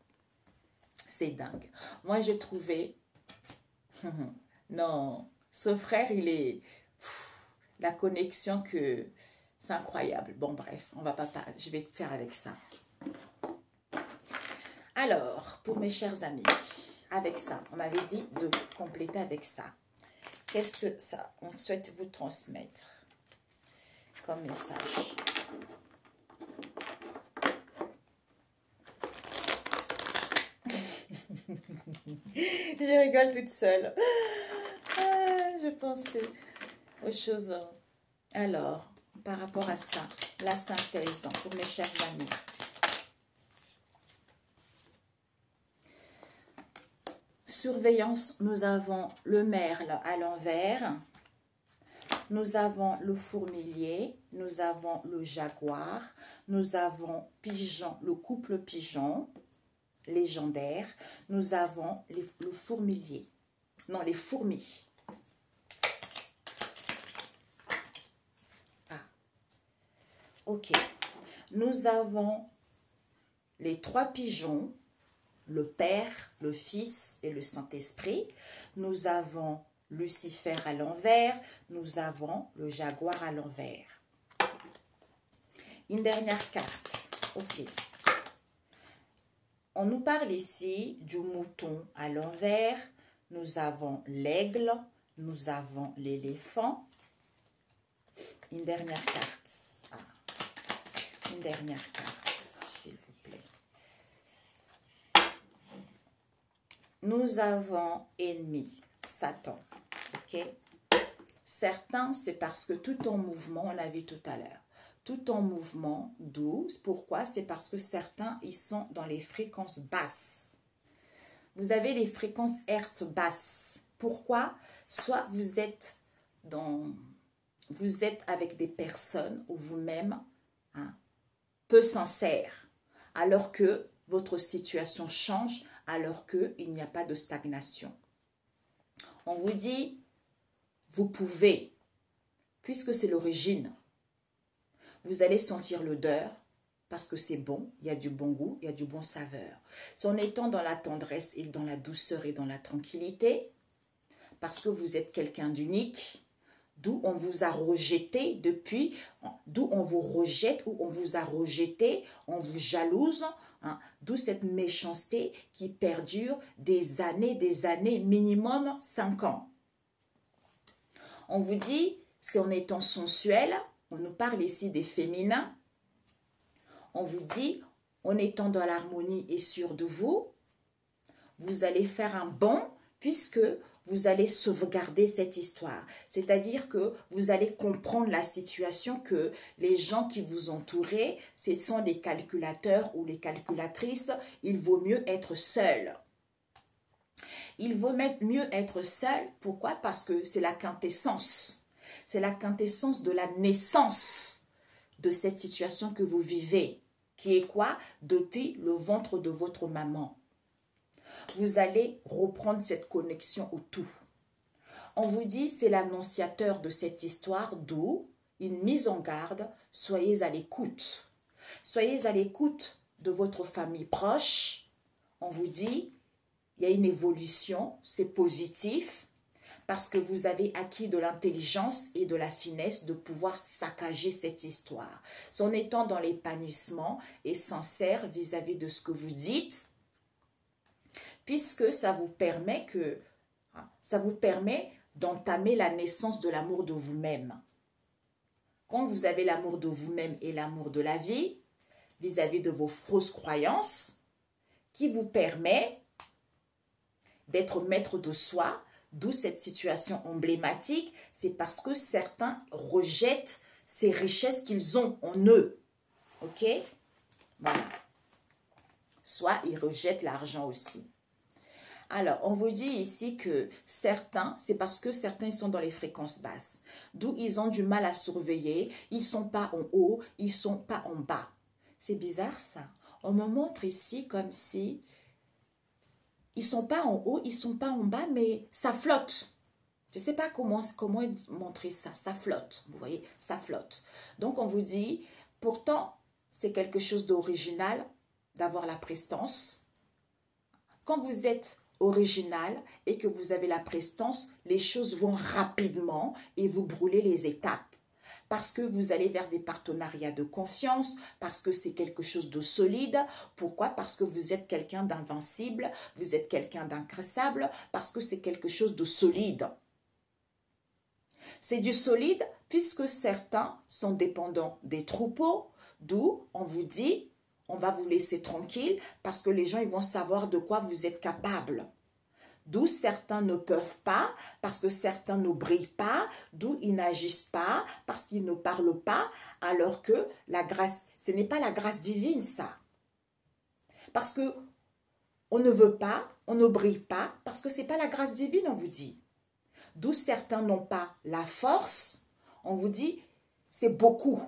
[SPEAKER 1] C'est dingue. Moi, j'ai trouvé... non, ce frère, il est... la connexion que... c'est incroyable. Bon, bref, on va pas... je vais faire avec ça. Alors, pour mes chers amis, avec ça, on m'avait dit de compléter avec ça. Qu'est-ce que ça, on souhaite vous transmettre comme message? Je rigole toute seule. Je pensais aux choses. Alors, par rapport à ça, la synthèse pour mes chers amis. Surveillance, nous avons le merle à l'envers, nous avons le fourmilier, nous avons le jaguar, nous avons pigeon, le couple pigeon légendaire, nous avons le fourmilier, non les fourmis. Ah, ok. Nous avons les trois pigeons, le Père, le Fils et le Saint-Esprit. Nous avons Lucifer à l'envers. Nous avons le jaguar à l'envers. Une dernière carte. Ok. On nous parle ici du mouton à l'envers. Nous avons l'aigle. Nous avons l'éléphant. Une dernière carte. Ah. Une dernière carte, s'il vous plaît. Nous avons ennemi, Satan, ok? Certains, c'est parce que tout en mouvement, on l'a vu tout à l'heure, tout en mouvement, d'où, pourquoi? C'est parce que certains, ils sont dans les fréquences basses. Vous avez les fréquences Hertz basses. Pourquoi? Soit vous êtes avec des personnes ou vous-même, hein, peu sincères, alors que votre situation change, alors qu'il n'y a pas de stagnation. On vous dit, vous pouvez, puisque c'est l'origine, vous allez sentir l'odeur, parce que c'est bon, il y a du bon goût, il y a du bon saveur. C'est en étant dans la tendresse et dans la douceur et dans la tranquillité, parce que vous êtes quelqu'un d'unique, d'où on vous a rejeté depuis, d'où on vous rejette ou on vous a rejeté, on vous jalouse, hein, d'où cette méchanceté qui perdure des années, minimum 5 ans. On vous dit, c'est en étant sensuel, on nous parle ici des féminins, on vous dit, en étant dans l'harmonie et sûr de vous, vous allez faire un bond puisque vous allez sauvegarder cette histoire. C'est-à-dire que vous allez comprendre la situation que les gens qui vous entouraient, ce sont des calculateurs ou les calculatrices, il vaut mieux être seul. Il vaut mieux être seul. Pourquoi? Parce que c'est la quintessence. C'est la quintessence de la naissance de cette situation que vous vivez. Qui est quoi? Depuis le ventre de votre maman. Vous allez reprendre cette connexion au tout. On vous dit, c'est l'annonciateur de cette histoire, d'où une mise en garde, soyez à l'écoute. Soyez à l'écoute de votre famille proche. On vous dit, il y a une évolution, c'est positif, parce que vous avez acquis de l'intelligence et de la finesse de pouvoir saccager cette histoire. C'est en étant dans l'épanouissement et sincère vis-à-vis de ce que vous dites, puisque ça vous permet d'entamer la naissance de l'amour de vous-même. Quand vous avez l'amour de vous-même et l'amour de la vie, vis-à-vis de vos fausses croyances, qui vous permet d'être maître de soi, d'où cette situation emblématique, c'est parce que certains rejettent ces richesses qu'ils ont en eux. Ok? Voilà. Soit ils rejettent l'argent aussi. Alors, on vous dit ici que certains, c'est parce que certains sont dans les fréquences basses. D'où ils ont du mal à surveiller. Ils ne sont pas en haut, ils ne sont pas en bas. C'est bizarre ça. On me montre ici comme si ils sont pas en haut, ils sont pas en bas, mais ça flotte. Je ne sais pas comment montrer ça. Ça flotte, vous voyez, ça flotte. Donc, on vous dit, pourtant, c'est quelque chose d'original d'avoir la prestance. Quand vous êtes original et que vous avez la prestance, les choses vont rapidement et vous brûlez les étapes. Parce que vous allez vers des partenariats de confiance, parce que c'est quelque chose de solide. Pourquoi? Parce que vous êtes quelqu'un d'invincible, vous êtes quelqu'un d'incrassable, parce que c'est quelque chose de solide. C'est du solide puisque certains sont dépendants des troupeaux, d'où on vous dit, on va vous laisser tranquille parce que les gens ils vont savoir de quoi vous êtes capable. D'où certains ne peuvent pas, parce que certains ne brillent pas, d'où ils n'agissent pas, parce qu'ils ne parlent pas, alors que la grâce, ce n'est pas la grâce divine ça. Parce que on ne veut pas, on ne brille pas, parce que ce n'est pas la grâce divine, on vous dit. D'où certains n'ont pas la force, on vous dit, c'est beaucoup.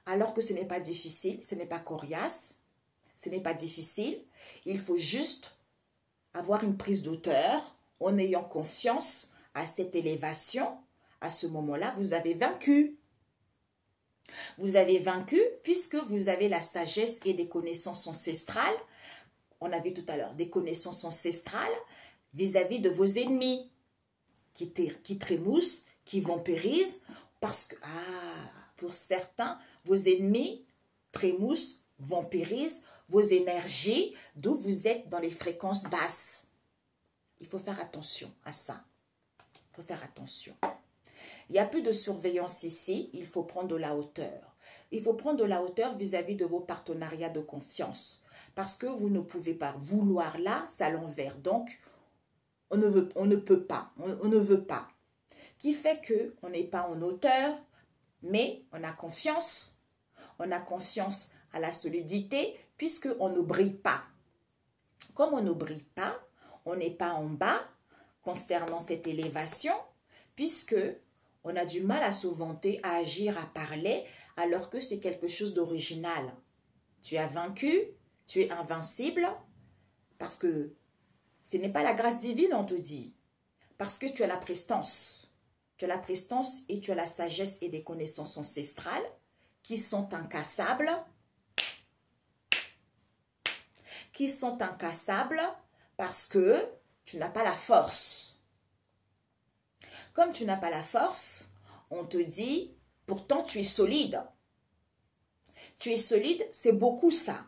[SPEAKER 1] Alors que ce n'est pas difficile, ce n'est pas coriace, ce n'est pas difficile, il faut juste avoir une prise d'auteur en ayant confiance à cette élévation. À ce moment-là, vous avez vaincu. Vous avez vaincu puisque vous avez la sagesse et des connaissances ancestrales. On a vu tout à l'heure des connaissances ancestrales vis-à-vis de vos ennemis qui trémoussent, qui vampirisent. Parce que, pour certains, vos ennemis trémoussent, vampirisent vos énergies, d'où vous êtes dans les fréquences basses. Il faut faire attention à ça. Il faut faire attention. Il n'y a plus de surveillance ici, il faut prendre de la hauteur. Il faut prendre de la hauteur vis-à-vis de vos partenariats de confiance. Parce que vous ne pouvez pas vouloir là, c'est à l'envers. Donc, on ne peut pas, on ne veut pas. Qui fait qu'on n'est pas en hauteur, mais on a confiance. On a confiance à la solidité puisqu'on ne brille pas. Comme on ne brille pas, on n'est pas en bas concernant cette élévation puisque on a du mal à se vanter, à agir, à parler alors que c'est quelque chose d'original. Tu as vaincu, tu es invincible parce que ce n'est pas la grâce divine, on te dit. Parce que tu as la prestance. Tu as la prestance et tu as la sagesse et des connaissances ancestrales qui sont incassables. Qui sont incassables parce que tu n'as pas la force. Comme tu n'as pas la force, on te dit, pourtant tu es solide. Tu es solide, c'est beaucoup ça.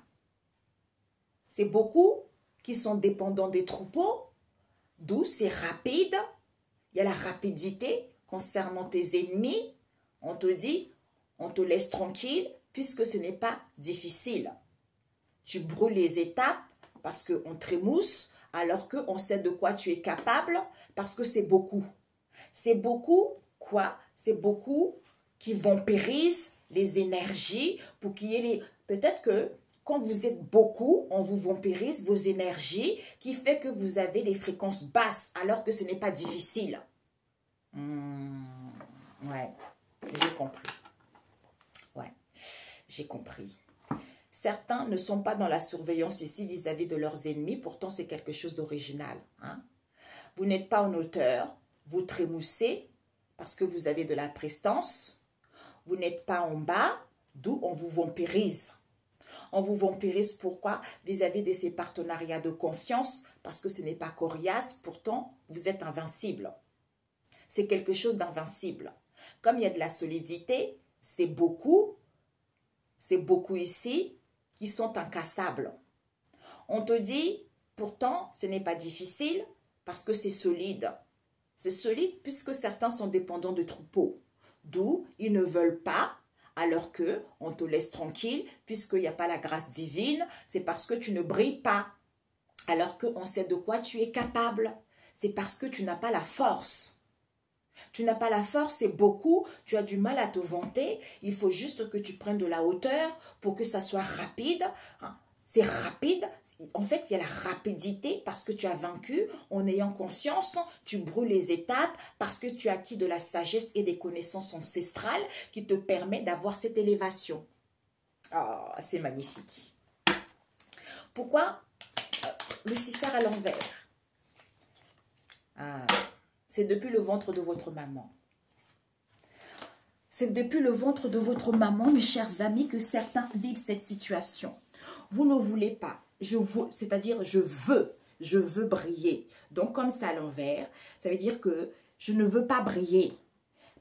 [SPEAKER 1] C'est beaucoup qui sont dépendants des troupeaux, d'où c'est rapide. Il y a la rapidité concernant tes ennemis. On te dit, on te laisse tranquille puisque ce n'est pas difficile. Tu brûles les étapes parce qu'on trémousse alors qu'on sait de quoi tu es capable parce que c'est beaucoup. C'est beaucoup quoi? C'est beaucoup qui vampirisent les énergies pour qu'il y ait les... Peut-être que quand vous êtes beaucoup, on vous vampirise vos énergies qui fait que vous avez des fréquences basses alors que ce n'est pas difficile. Ouais, j'ai compris. Ouais, j'ai compris. Certains ne sont pas dans la surveillance ici vis-à-vis de leurs ennemis, pourtant c'est quelque chose d'original. Hein? Vous n'êtes pas en hauteur, vous trémoussez parce que vous avez de la prestance. Vous n'êtes pas en bas, d'où on vous vampirise. On vous vampirise pourquoi? Vis-à-vis de ces partenariats de confiance, parce que ce n'est pas coriace, pourtant vous êtes invincible. C'est quelque chose d'invincible. Comme il y a de la solidité, c'est beaucoup ici qui sont incassables. On te dit, pourtant, ce n'est pas difficile parce que c'est solide. C'est solide puisque certains sont dépendants de troupeaux. D'où ils ne veulent pas, alors que on te laisse tranquille puisqu'il n'y a pas la grâce divine. C'est parce que tu ne brilles pas, alors qu'on sait de quoi tu es capable. C'est parce que tu n'as pas la force. Tu n'as pas la force, c'est beaucoup, tu as du mal à te vanter, il faut juste que tu prennes de la hauteur pour que ça soit rapide. C'est rapide, en fait il y a la rapidité parce que tu as vaincu en ayant confiance, tu brûles les étapes parce que tu as acquis de la sagesse et des connaissances ancestrales qui te permettent d'avoir cette élévation. Oh, c'est magnifique. Pourquoi Lucifer à l'envers. Ah, c'est depuis le ventre de votre maman. C'est depuis le ventre de votre maman, mes chers amis, que certains vivent cette situation. Vous ne voulez pas. C'est-à-dire, je veux briller. Donc, comme c'est à l'envers, ça veut dire que je ne veux pas briller.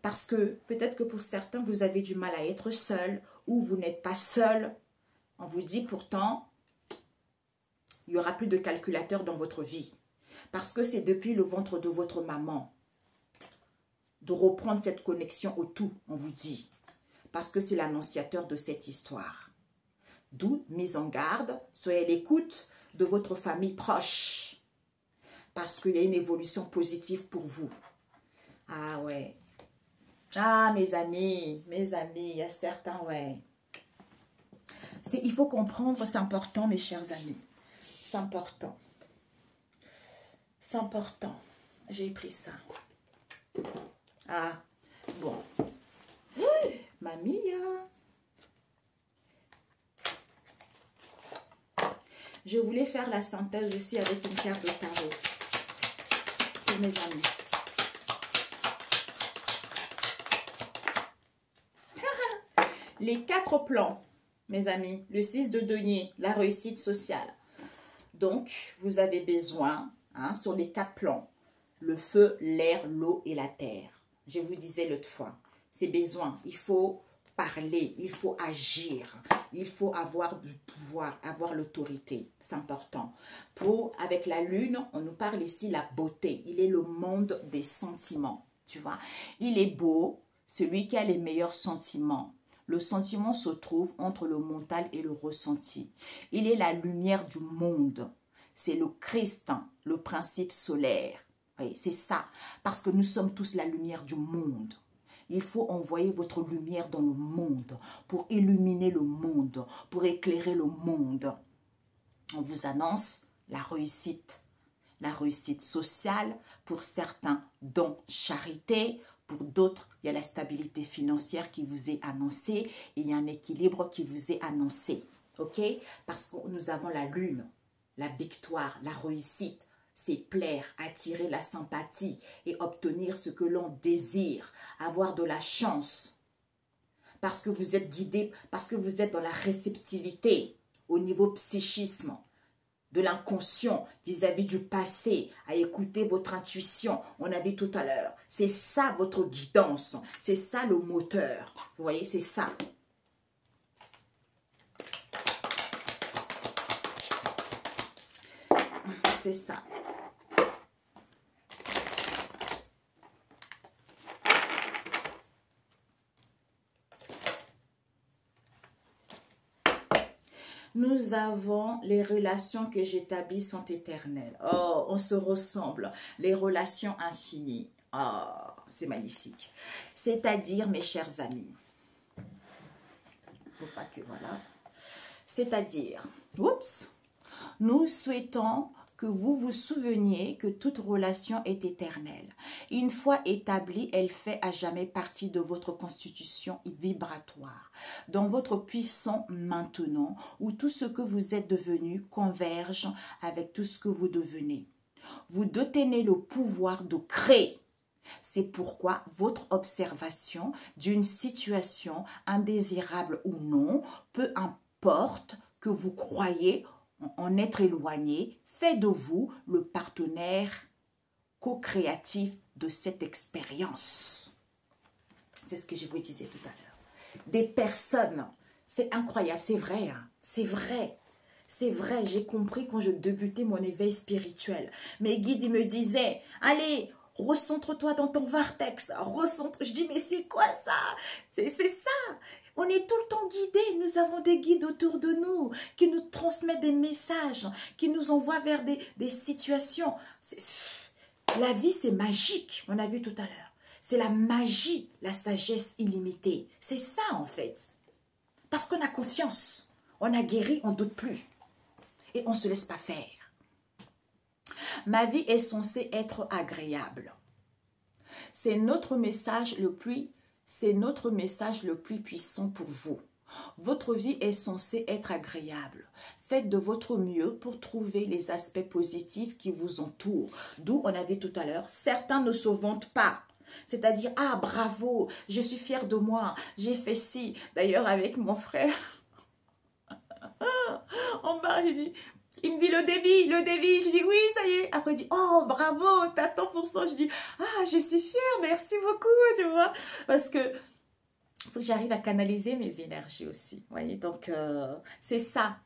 [SPEAKER 1] Parce que peut-être que pour certains, vous avez du mal à être seul ou vous n'êtes pas seul. On vous dit pourtant, il n'y aura plus de calculateur dans votre vie. Parce que c'est depuis le ventre de votre maman de reprendre cette connexion au tout, on vous dit. Parce que c'est l'annonciateur de cette histoire. D'où, mise en garde, soyez à l'écoute de votre famille proche. Parce qu'il y a une évolution positive pour vous. Ah ouais. Ah, mes amis, il y a certains, ouais. Il faut comprendre, c'est important, mes chers amis. C'est important. C'est important. J'ai pris ça. Ah, bon. Mamie, je voulais faire la synthèse ici avec une carte de tarot. Pour mes amis. Les 4 plans, mes amis. Le 6 de denier, la réussite sociale. Donc, vous avez besoin, sur les 4 plans, le feu, l'air, l'eau et la terre. Je vous disais l'autre fois, c'est besoin. Il faut parler, il faut agir, il faut avoir du pouvoir, avoir l'autorité. C'est important. Avec la lune, on nous parle ici la beauté. Il est le monde des sentiments, tu vois. Il est beau, celui qui a les meilleurs sentiments. Le sentiment se trouve entre le mental et le ressenti. Il est la lumière du monde. C'est le Christ, le principe solaire. Oui, c'est ça. Parce que nous sommes tous la lumière du monde. Il faut envoyer votre lumière dans le monde pour illuminer le monde, pour éclairer le monde. On vous annonce la réussite sociale pour certains, dont charité. Pour d'autres, il y a la stabilité financière qui vous est annoncée. Il y a un équilibre qui vous est annoncé. Ok? Parce que nous avons la lune, la victoire, la réussite. C'est plaire, attirer la sympathie et obtenir ce que l'on désire. Avoir de la chance. Parce que vous êtes guidé, parce que vous êtes dans la réceptivité au niveau psychisme. De l'inconscient vis-à-vis du passé, à écouter votre intuition, on a vu tout à l'heure. C'est ça votre guidance, c'est ça le moteur. Vous voyez, c'est ça. C'est ça. Nous avons les relations que j'établis sont éternelles. Oh, on se ressemble. Les relations infinies. Oh, c'est magnifique. C'est-à-dire, mes chers amis, faut pas que, voilà. C'est-à-dire, oups, nous souhaitons que vous vous souveniez que toute relation est éternelle. Une fois établie, elle fait à jamais partie de votre constitution vibratoire, dans votre puissant maintenant, où tout ce que vous êtes devenu converge avec tout ce que vous devenez. Vous détenez le pouvoir de créer. C'est pourquoi votre observation d'une situation indésirable ou non, peu importe que vous croyez en être éloigné, fait de vous le partenaire co-créatif de cette expérience. C'est ce que je vous disais tout à l'heure. Des personnes, c'est incroyable, c'est vrai, hein, c'est vrai. C'est vrai, j'ai compris quand je débutais mon éveil spirituel. Mes guides, ils me disaient, allez, recentre-toi dans ton vortex, recentre. Je dis, mais c'est quoi ça? C'est ça. On est tout le temps guidés. Nous avons des guides autour de nous qui nous transmettent des messages, qui nous envoient vers des situations. La vie, c'est magique. On a vu tout à l'heure. C'est la magie, la sagesse illimitée. C'est ça, en fait. Parce qu'on a confiance. On a guéri, on ne doute plus. Et on ne se laisse pas faire. Ma vie est censée être agréable. C'est notre message le plus puissant pour vous. Votre vie est censée être agréable. Faites de votre mieux pour trouver les aspects positifs qui vous entourent. D'où on a vu tout à l'heure, certains ne se vantent pas. C'est-à-dire, ah bravo, je suis fière de moi, j'ai fait ci. D'ailleurs, avec mon frère, on parle, j'ai dit, il me dit le débit. Je dis oui, ça y est. Après, il dit, oh bravo, t'as tant pour cent. Je dis, ah, je suis fière, merci beaucoup, tu vois. Parce que il faut que j'arrive à canaliser mes énergies aussi. Vous voyez, donc c'est ça.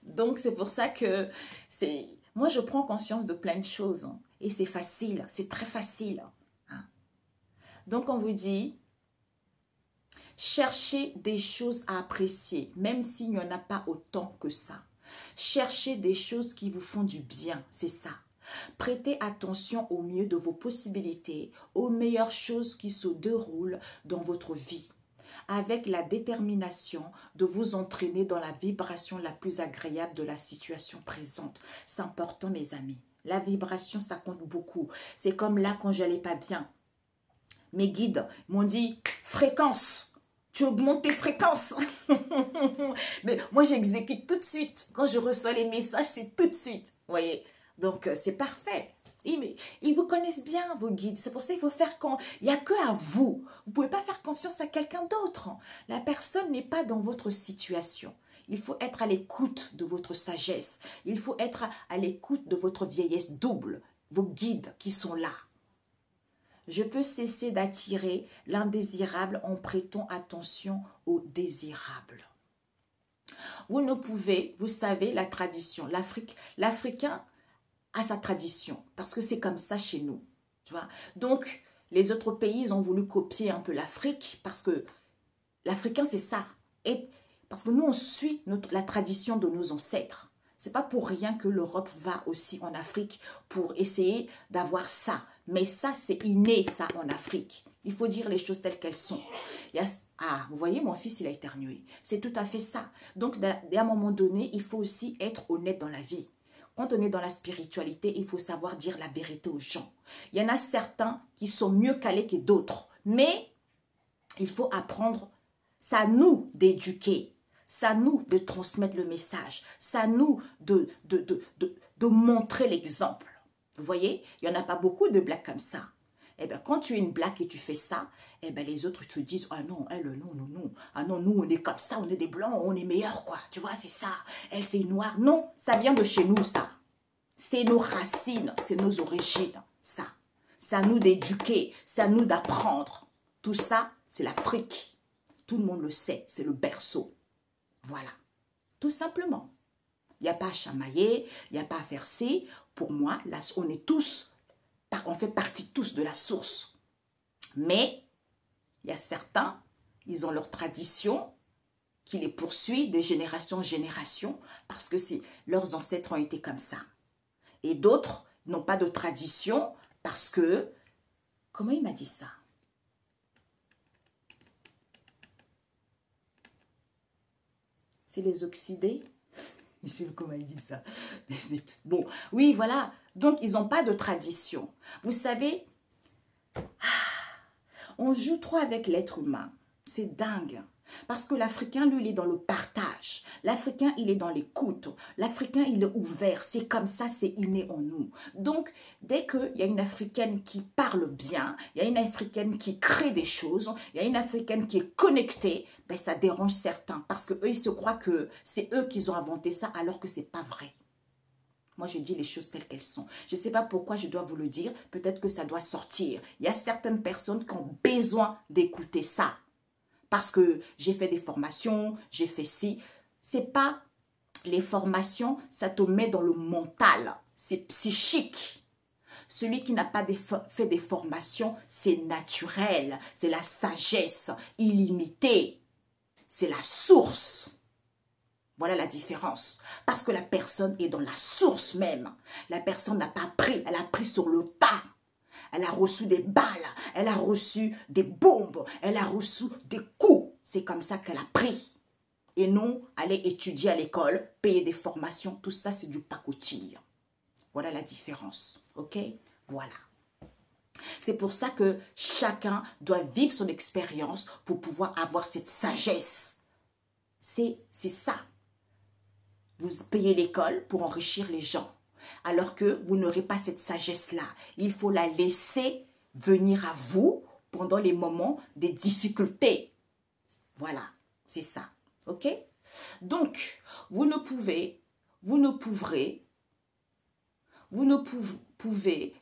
[SPEAKER 1] Donc c'est pour ça que moi je prends conscience de plein de choses. Hein, et c'est facile, c'est très facile. Hein. Donc on vous dit, cherchez des choses à apprécier, même s'il n'y en a pas autant que ça. Cherchez des choses qui vous font du bien, c'est ça. Prêtez attention au mieux de vos possibilités, aux meilleures choses qui se déroulent dans votre vie, avec la détermination de vous entraîner dans la vibration la plus agréable de la situation présente. C'est important, mes amis. La vibration, ça compte beaucoup. C'est comme là, quand je n'allais pas bien. Mes guides m'ont dit, fréquence, tu augmentes tes fréquences. Mais moi, j'exécute tout de suite. Quand je reçois les messages, c'est tout de suite. Vous voyez? Donc, c'est parfait. Ils vous connaissent bien, vos guides. C'est pour ça qu'il faut faire il n'y a que à vous. Vous ne pouvez pas faire confiance à quelqu'un d'autre. La personne n'est pas dans votre situation. Il faut être à l'écoute de votre sagesse. Il faut être à l'écoute de votre vieillesse double. Vos guides qui sont là. Je peux cesser d'attirer l'indésirable en prêtant attention au désirable. Vous ne pouvez, vous savez, la tradition, l'Africain a sa tradition, parce que c'est comme ça chez nous, tu vois. Donc, les autres pays, ils ont voulu copier un peu l'Afrique, parce que l'Africain, c'est ça. Et parce que nous, on suit la tradition de nos ancêtres. C'est pas pour rien que l'Europe va aussi en Afrique pour essayer d'avoir ça. Mais ça, c'est inné, ça, en Afrique. Il faut dire les choses telles qu'elles sont. Ah, vous voyez, mon fils, il a éternué. C'est tout à fait ça. Donc, à un moment donné, il faut aussi être honnête dans la vie. Quand on est dans la spiritualité, il faut savoir dire la vérité aux gens. Il y en a certains qui sont mieux calés que d'autres. Mais il faut apprendre. C'est à nous d'éduquer. C'est à nous de transmettre le message. C'est à nous de montrer l'exemple. Vous voyez, il n'y en a pas beaucoup de blagues comme ça. Eh bien, quand tu es une blague et tu fais ça, eh bien, les autres te disent, ah non, elle, non, non, non. Ah non, nous, on est comme ça, on est des blancs, on est meilleurs, quoi. Tu vois, c'est ça. Elle, c'est noire. Non, ça vient de chez nous, ça. C'est nos racines, c'est nos origines, ça. C'est à nous d'éduquer, c'est à nous d'apprendre. Tout ça, c'est l'Afrique. Tout le monde le sait, c'est le berceau. Voilà, tout simplement. Il n'y a pas à chamailler, il n'y a pas à faire ci. Pour moi, là, on est tous, on fait partie tous de la source. Mais, il y a certains, ils ont leur tradition qui les poursuit de génération en génération parce que leurs ancêtres ont été comme ça. Et d'autres n'ont pas de tradition parce que, comment il m'a dit ça? C'est les oxydés. Je sais comment il dit ça. Bon, oui, voilà. Donc, ils n'ont pas de tradition. Vous savez, on joue trop avec l'être humain. C'est dingue. Parce que l'Africain, lui, il est dans le partage. L'Africain, il est dans l'écoute. L'Africain, il est ouvert. C'est comme ça, c'est inné en nous. Donc, dès qu'il y a une Africaine qui parle bien, il y a une Africaine qui crée des choses, il y a une Africaine qui est connectée, ben, ça dérange certains. Parce qu'eux, ils se croient que c'est eux qui ont inventé ça, alors que ce n'est pas vrai. Moi, je dis les choses telles qu'elles sont. Je ne sais pas pourquoi je dois vous le dire. Peut-être que ça doit sortir. Il y a certaines personnes qui ont besoin d'écouter ça. Parce que j'ai fait des formations, j'ai fait ci. C'est pas les formations, ça te met dans le mental. C'est psychique. Celui qui n'a pas fait des formations, c'est naturel. C'est la sagesse illimitée. C'est la source. Voilà la différence. Parce que la personne est dans la source même. La personne n'a pas appris, elle a appris sur le tas. Elle a reçu des balles, elle a reçu des bombes, elle a reçu des coups. C'est comme ça qu'elle a pris. Et non, aller étudier à l'école, payer des formations, tout ça c'est du pacotille. Voilà la différence, ok? Voilà. C'est pour ça que chacun doit vivre son expérience pour pouvoir avoir cette sagesse. C'est ça. Vous payez l'école pour enrichir les gens. Alors que vous n'aurez pas cette sagesse-là. Il faut la laisser venir à vous pendant les moments des difficultés. Voilà, c'est ça. OK? Donc, vous ne pouvez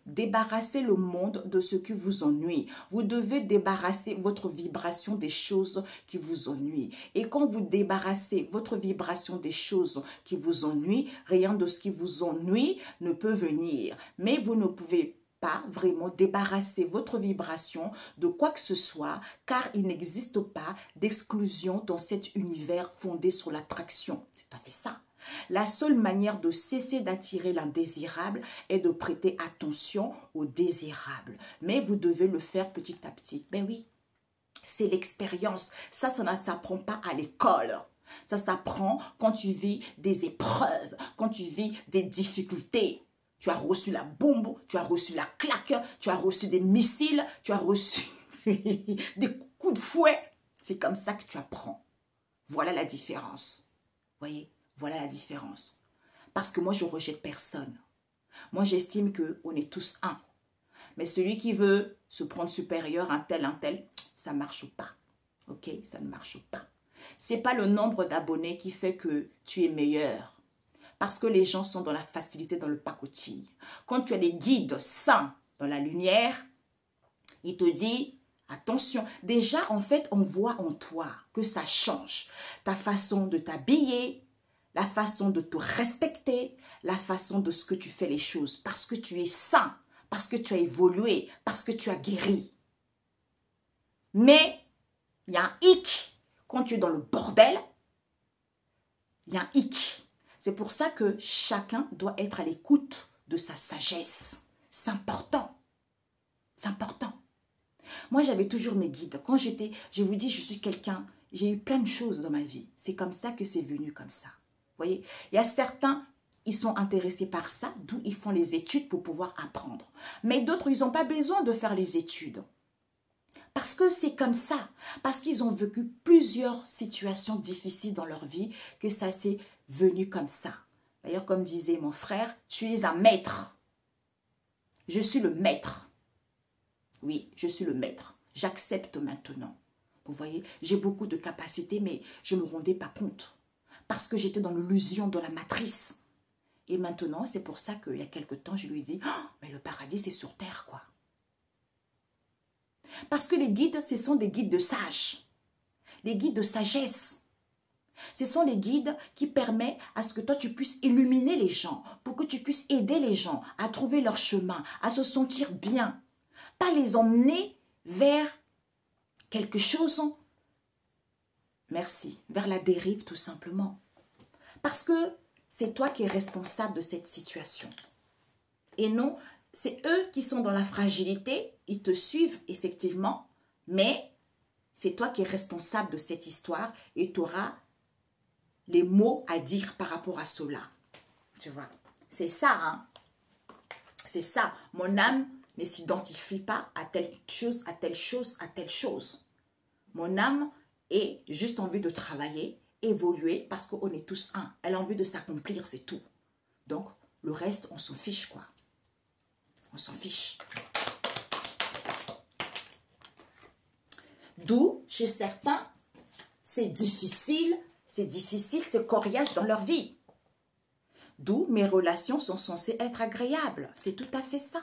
[SPEAKER 1] débarrasser le monde de ce qui vous ennuie. Vous devez débarrasser votre vibration des choses qui vous ennuient. Et quand vous débarrassez votre vibration des choses qui vous ennuient, rien de ce qui vous ennuie ne peut venir. Mais vous ne pouvez pas vraiment débarrasser votre vibration de quoi que ce soit, car il n'existe pas d'exclusion dans cet univers fondé sur l'attraction. C'est tout à fait ça. La seule manière de cesser d'attirer l'indésirable est de prêter attention au désirable. Mais vous devez le faire petit à petit. Ben oui, c'est l'expérience. Ça ne s'apprend pas à l'école. Ça s'apprend quand tu vis des épreuves, quand tu vis des difficultés. Tu as reçu la bombe, tu as reçu la claque, tu as reçu des missiles, tu as reçu des coups de fouet. C'est comme ça que tu apprends. Voilà la différence. Voyez? Voilà la différence. Parce que moi, je rejette personne. Moi, j'estime qu'on est tous un. Mais celui qui veut se prendre supérieur, un tel, ça ne marche pas. OK? Ça ne marche pas. Ce n'est pas le nombre d'abonnés qui fait que tu es meilleur. Parce que les gens sont dans la facilité, dans le pacotille. Quand tu as des guides sains dans la lumière, il te dit, attention. Déjà, en fait, on voit en toi que ça change. Ta façon de t'habiller, la façon de te respecter, la façon de ce que tu fais les choses. Parce que tu es sain, parce que tu as évolué, parce que tu as guéri. Mais, il y a un hic. Quand tu es dans le bordel, il y a un hic. C'est pour ça que chacun doit être à l'écoute de sa sagesse. C'est important. C'est important. Moi, j'avais toujours mes guides. Quand je vous dis, je suis quelqu'un, j'ai eu plein de choses dans ma vie. C'est comme ça que c'est venu comme ça. Vous voyez, il y a certains, ils sont intéressés par ça, d'où ils font les études pour pouvoir apprendre. Mais d'autres, ils n'ont pas besoin de faire les études. Parce que c'est comme ça. Parce qu'ils ont vécu plusieurs situations difficiles dans leur vie, que ça s'est venu comme ça. D'ailleurs, comme disait mon frère, tu es un maître. Je suis le maître. Oui, je suis le maître. J'accepte maintenant. Vous voyez, j'ai beaucoup de capacités, mais je ne me rendais pas compte. Parce que j'étais dans l'illusion de la matrice. Et maintenant, c'est pour ça qu'il y a quelque temps, je lui ai dit, oh, mais le paradis, c'est sur terre, quoi. Parce que les guides, ce sont des guides de sages. Les guides de sagesse. Ce sont les guides qui permettent à ce que toi, tu puisses illuminer les gens, pour que tu puisses aider les gens à trouver leur chemin, à se sentir bien. Pas les emmener vers quelque chose, merci, vers la dérive tout simplement. Parce que c'est toi qui es responsable de cette situation. Et non, c'est eux qui sont dans la fragilité, ils te suivent effectivement, mais c'est toi qui es responsable de cette histoire et tu auras les mots à dire par rapport à cela. Tu vois, c'est ça, hein. C'est ça. Mon âme ne s'identifie pas à telle chose, à telle chose, à telle chose. Mon âme est juste envie de travailler, évoluer, parce qu'on est tous un. Elle a envie de s'accomplir, c'est tout. Donc, le reste, on s'en fiche, quoi. On s'en fiche. D'où, chez certains, c'est difficile, c'est coriace dans leur vie. D'où mes relations sont censées être agréables. C'est tout à fait ça.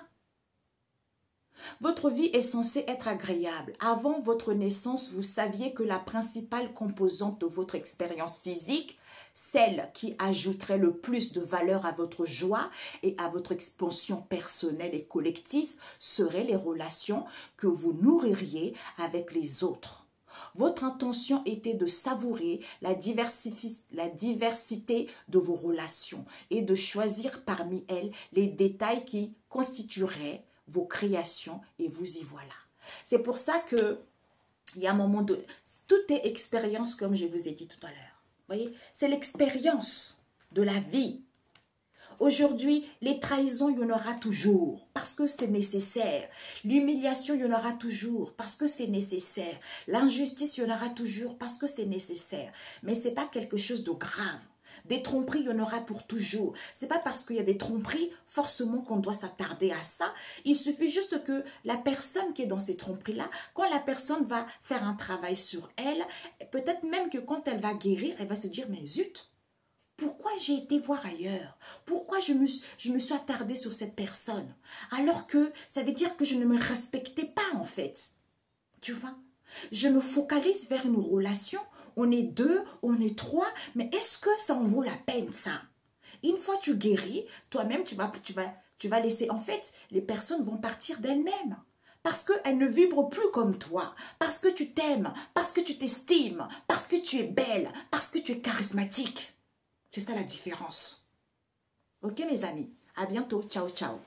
[SPEAKER 1] Votre vie est censée être agréable. Avant votre naissance, vous saviez que la principale composante de votre expérience physique, celle qui ajouterait le plus de valeur à votre joie et à votre expansion personnelle et collective, seraient les relations que vous nourririez avec les autres. Votre intention était de savourer la diversité de vos relations et de choisir parmi elles les détails qui constitueraient vos créations et vous y voilà. C'est pour ça que il y a un moment de... Tout est expérience comme je vous ai dit tout à l'heure. Vous voyez, c'est l'expérience de la vie. Aujourd'hui, les trahisons, il y en aura toujours parce que c'est nécessaire. L'humiliation, il y en aura toujours parce que c'est nécessaire. L'injustice, il y en aura toujours parce que c'est nécessaire. Mais ce n'est pas quelque chose de grave. Des tromperies, il y en aura pour toujours. C'est pas parce qu'il y a des tromperies, forcément qu'on doit s'attarder à ça. Il suffit juste que la personne qui est dans ces tromperies-là, quand la personne va faire un travail sur elle, peut-être même que quand elle va guérir, elle va se dire, mais zut, pourquoi j'ai été voir ailleurs? Pourquoi je me suis attardée sur cette personne? Alors que ça veut dire que je ne me respectais pas en fait. Tu vois? Je me focalise vers une relation. On est 2, on est 3, mais est-ce que ça en vaut la peine ça? Une fois tu guéris, toi-même tu vas laisser, en fait, les personnes vont partir d'elles-mêmes. Parce qu'elles ne vibrent plus comme toi, parce que tu t'aimes, parce que tu t'estimes, parce que tu es belle, parce que tu es charismatique. C'est ça la différence. Ok mes amis, à bientôt, ciao ciao.